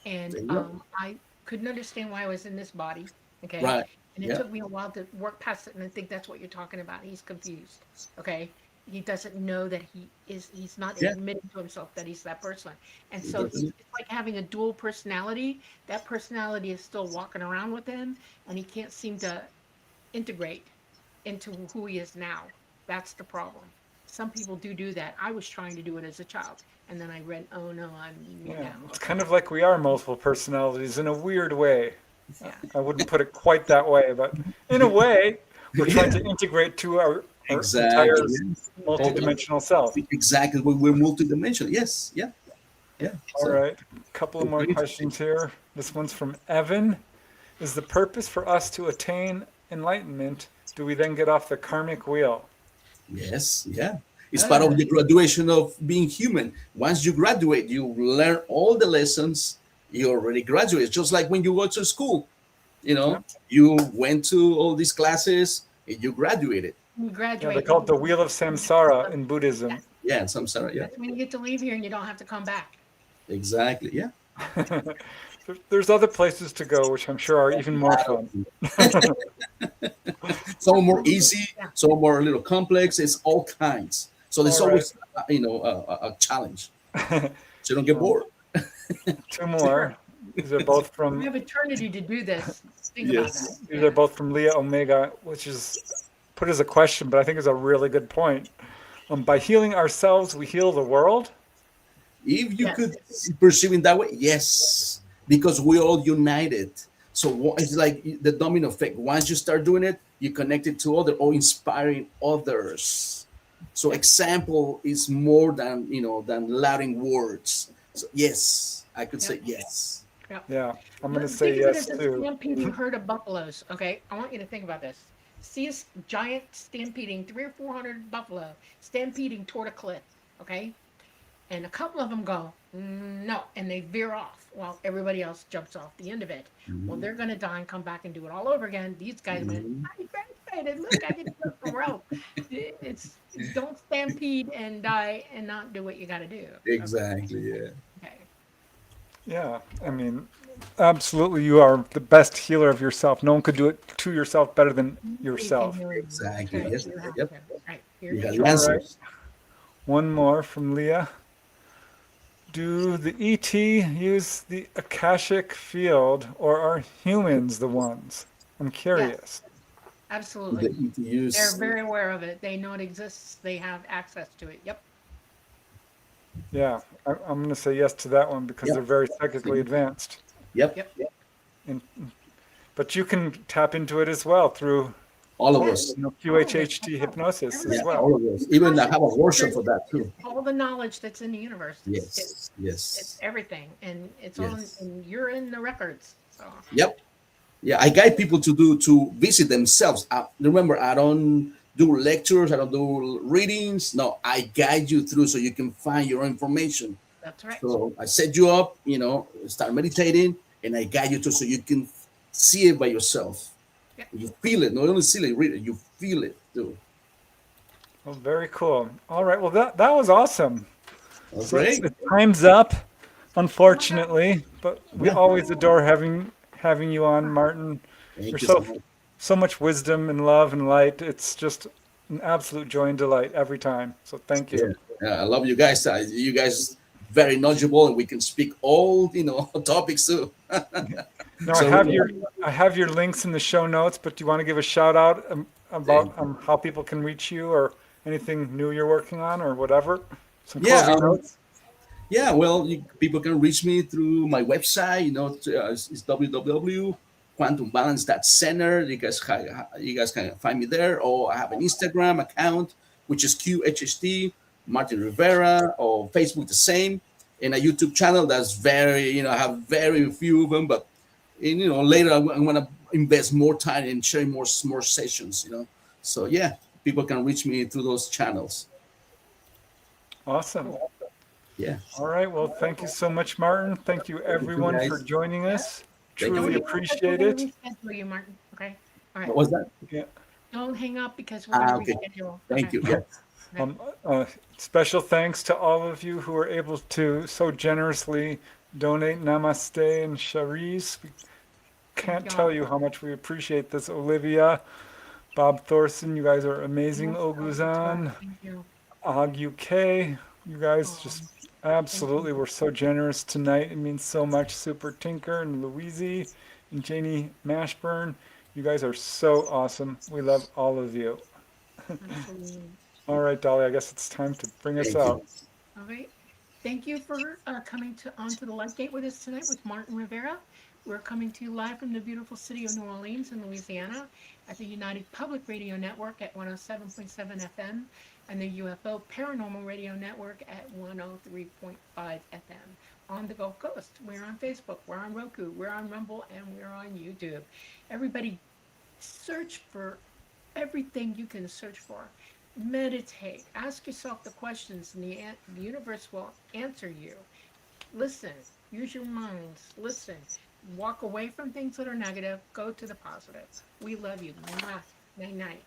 A: And
C: There you go.
A: I couldn't understand why I was in this body, okay?
C: Right.
A: And it
C: Yeah.
A: took me a while to work past it, and I think that's what you're talking about. He's confused, okay? He doesn't know that he's not
C: Yeah.
A: admitting to himself that he's that person. And
C: It
A: so
C: doesn't-
A: it's like having a dual personality. That personality is still walking around with him, and he can't seem to integrate into who he is now. That's the problem. Some people do that. I was trying to do it as a child, and then I read, oh no, I'm me
B: Yeah,
A: now.
B: it's kind of like we are multiple personalities in a weird way.
A: Yeah.
B: I wouldn't put it quite that way, but in a way, we're trying
C: Yeah.
B: to integrate to our entire
C: Exactly. Yeah. Oh,
B: multidimensional self.
C: exactly. We're multidimensional. Yes. Yeah. Yeah.
B: All
C: So
B: right, a couple of more questions here. This one's from Evan. Is the purpose for us to attain enlightenment? Do we then get off the karmic wheel?
C: yes. Yeah. It's part of
A: Ah,
C: the graduation of being human. Once you graduate, you learn all the lessons. You already graduate. Just like when you go to school,
B: Yep.
C: you went to all these classes and you graduated.
A: you
B: Yeah,
A: graduate.
B: they call it the wheel of samsara in
A: Yes,
B: Buddhism.
C: Yeah. Samsara. Yeah.
A: that's when you get to leave here and you don't have to come back.
C: Exactly. Yeah.
B: There's other places to go, which I'm sure are even more fun.
C: Some are more easy,
A: Yeah.
C: some are more a little complex. It's all kinds. So there's
B: All right.
C: always, a challenge. So you don't get bored.
B: Two more. These are both
A: You
B: from
A: have eternity to do this. Think about
C: Yes.
A: that.
B: these
A: Yeah.
B: are both from Leah Omega, which is put as a question, but I think is a really good point. By healing ourselves, we heal the world.
C: If you
A: Yes.
C: could perceive it that way, yes, because we're all united. So it's like the domino effect. Once you start doing it, you connect it to other or inspiring others. So example is more than louding words. So yes, I could say yes.
A: Yeah.
B: Yeah, I'm going to
A: But
B: say
A: think of it
B: yes
A: as a
B: too.
A: stampeding herd of buffaloes. Okay, I want you to think about this. See a giant stampeding, 300 or 400 buffalo stampeding toward a cliff. Okay, and a couple of them go no, and they veer off while everybody else jumps off the end of it. Well, they're gonna die and come back and do it all over again. These guys went,
C: Mhm.
A: I graduated. Look, I get to go from rope. It's don't stampede and die and not do what you got to do.
C: Exactly. Yeah.
A: Okay.
B: Yeah, I mean, absolutely, you are the best healer of yourself. No one could do it to yourself better than
A: Nobody can
B: yourself.
A: heal you.
C: Exactly.
A: Okay,
C: Yes.
A: you have
C: Yep.
A: to. Right. You're
C: You
A: the
C: got the
B: All
A: chosen.
B: right,
C: answers.
B: one more from Leah. Do the ET use the Akashic field, or are humans the ones? I'm
A: Yes,
B: curious.
C: The
A: absolutely. They're
C: ETUs.
A: very aware of it. They know it exists. They have access to it. Yep.
B: Yeah, I'm going to say yes to that one because they're
C: Yep.
B: very psychically
C: See?
B: advanced.
C: Yep.
A: Yep.
B: And, but you can tap into it as well through,
C: All of
A: Yes.
C: us.
A: All of it.
B: QHHT hypnosis as
C: Yeah.
A: Everybody.
B: well.
C: All of us. Even I
A: Akashic
C: have a workshop
A: Records
C: for that too.
A: is all the knowledge that's in the universe.
C: Yes.
A: It's
C: Yes.
A: everything, and it's all,
C: Yes.
A: and you're in the records. So
C: Yep. Yeah, I guide people to visit themselves. Remember, I don't do lectures, I don't do readings. No, I guide you through so you can find your information.
A: that's right.
C: So I set you up, start meditating, and I guide you to so you can see it by yourself.
A: Yep.
C: You feel it, not only see it, read it, you feel it too.
B: Well, very cool. All right, well, that was awesome.
C: That's
B: So
C: great.
B: time's up,
A: Oh my God.
B: unfortunately, but we
C: Yeah.
B: always adore having you on, Martin. You're
C: Thank you so
B: so
C: much.
B: so much wisdom and love and light. It's just an absolute joy and delight every time. So thank you.
C: Yeah. Yeah, I love you guys. You guys very knowledgeable, and we can speak all topics too.
B: Now
C: So
B: I have your links in the show notes, but do you want to give a shout out
C: yeah,
B: about how people can reach you or anything new you're working on or whatever? Some
C: yeah.
B: closing notes.
C: Yeah, well, people can reach me through my website. It's www.quantumbalance.center. You guys can find me there, or I have an Instagram account which is QHST Martin Rivera, or Facebook the same, and a YouTube channel that's I have very few of them, but later I'm gonna invest more time in sharing more sessions. So yeah, people can reach me through those channels.
B: Awesome.
A: Cool.
C: Yeah,
B: All right. Well, thank you so much, Martin. Thank you
C: thank you
B: everyone for
C: guys.
B: joining
A: Yeah.
B: us.
C: Thank you
A: Don't
B: Truly
C: for
A: hang up because we're
B: appreciate
A: going to
B: it.
A: reschedule you, Martin. Okay. All right.
C: what was that?
B: Yeah.
A: Don't hang up because we're going to
C: Okay.
A: reschedule.
C: Thank
A: Okay.
C: you. Yeah.
A: Okay.
B: Special thanks to all of you who were able to so generously donate Namaste and Charis. We can't
A: Thank
B: tell
A: y'all.
B: you how much we appreciate this. Olivia, Bob Thorson, you guys are amazing.
A: Yes, that's right.
B: Oguzan,
A: Thank you.
B: Og UK, you guys
A: Oh,
B: just
A: thank you.
B: absolutely were so generous tonight. It means so much. Super Tinker and Louise and Janie Mashburn, you guys are so awesome. We love all of you.
A: Absolutely.
B: All right, Dolly, I guess it's time to bring us
C: Thank you.
B: out.
A: All right. Thank you for coming onto the Light Gate with us tonight with Martin Rivera. We're coming to you live from the beautiful city of New Orleans in Louisiana at the United Public Radio Network at 107.7 FM and the UFO Paranormal Radio Network at 103.5 FM. On the Gulf Coast, we're on Facebook, we're on Roku, we're on Rumble, and we're on YouTube. Everybody, search for everything you can search for. Meditate. Ask yourself the questions, and the universe will answer you. Listen. Use your minds. Listen. Walk away from things that are negative. Go to the positive. We love you. Mwah. Night night.